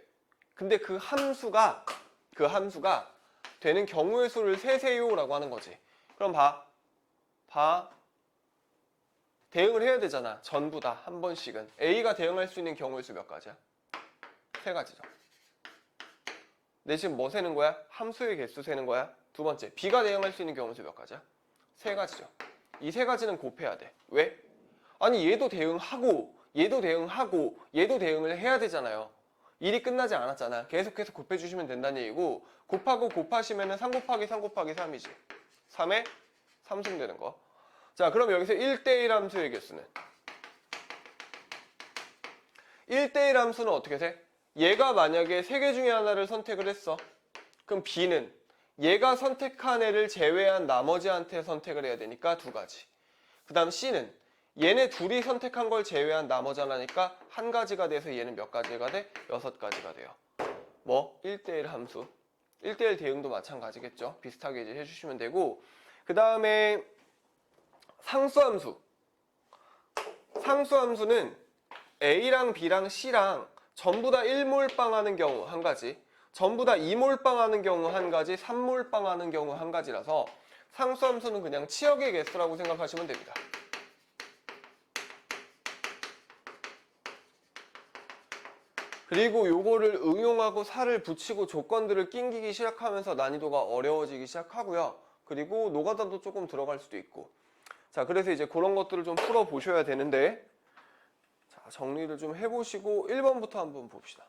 근데 그 함수가 되는 경우의 수를 세세요라고 하는 거지. 그럼 봐. 대응을 해야 되잖아. 전부 다 한 번씩은. A가 대응할 수 있는 경우의 수 몇 가지야? 3가지죠. 내 지금 뭐 세는 거야? 함수의 개수 세는 거야? 두 번째, B가 대응할 수 있는 경우의 수 몇 가지야? 3가지죠. 이 3가지는 곱해야 돼. 왜? 아니 얘도 대응하고 얘도 대응하고 얘도 대응을 해야 되잖아요. 일이 끝나지 않았잖아. 계속해서 곱해주시면 된다는 얘기고, 곱하고 곱하시면 3 곱하기 3 곱하기 3이지. 3에 3승 되는 거. 자, 그럼 여기서 1대1 함수의 개수는? 1대1 함수는 어떻게 돼? 얘가 만약에 3개 중에 하나를 선택을 했어. 그럼 B는 얘가 선택한 애를 제외한 나머지한테 선택을 해야 되니까 2가지. 그 다음 C는 얘네 둘이 선택한 걸 제외한 나머지 하나니까 1가지가 돼서 얘는 몇 가지가 돼? 6가지가 돼요. 뭐? 1대1 함수. 1대1 대응도 마찬가지겠죠. 비슷하게 이제 해주시면 되고, 그 다음에 상수함수. 상수함수는 A랑 B랑 C랑 전부 다 1몰빵 하는 경우 1가지, 전부 다 2몰빵 하는 경우 1가지, 3몰빵 하는 경우 1가지라서 상수함수는 그냥 치역의 개수라고 생각하시면 됩니다. 그리고 요거를 응용하고 살을 붙이고 조건들을 낑기기 시작하면서 난이도가 어려워지기 시작하고요. 그리고 노가다도 조금 들어갈 수도 있고. 자, 그래서 이제 그런 것들을 좀 풀어 보셔야 되는데, 자, 정리를 좀 해보시고 1번부터 한번 봅시다.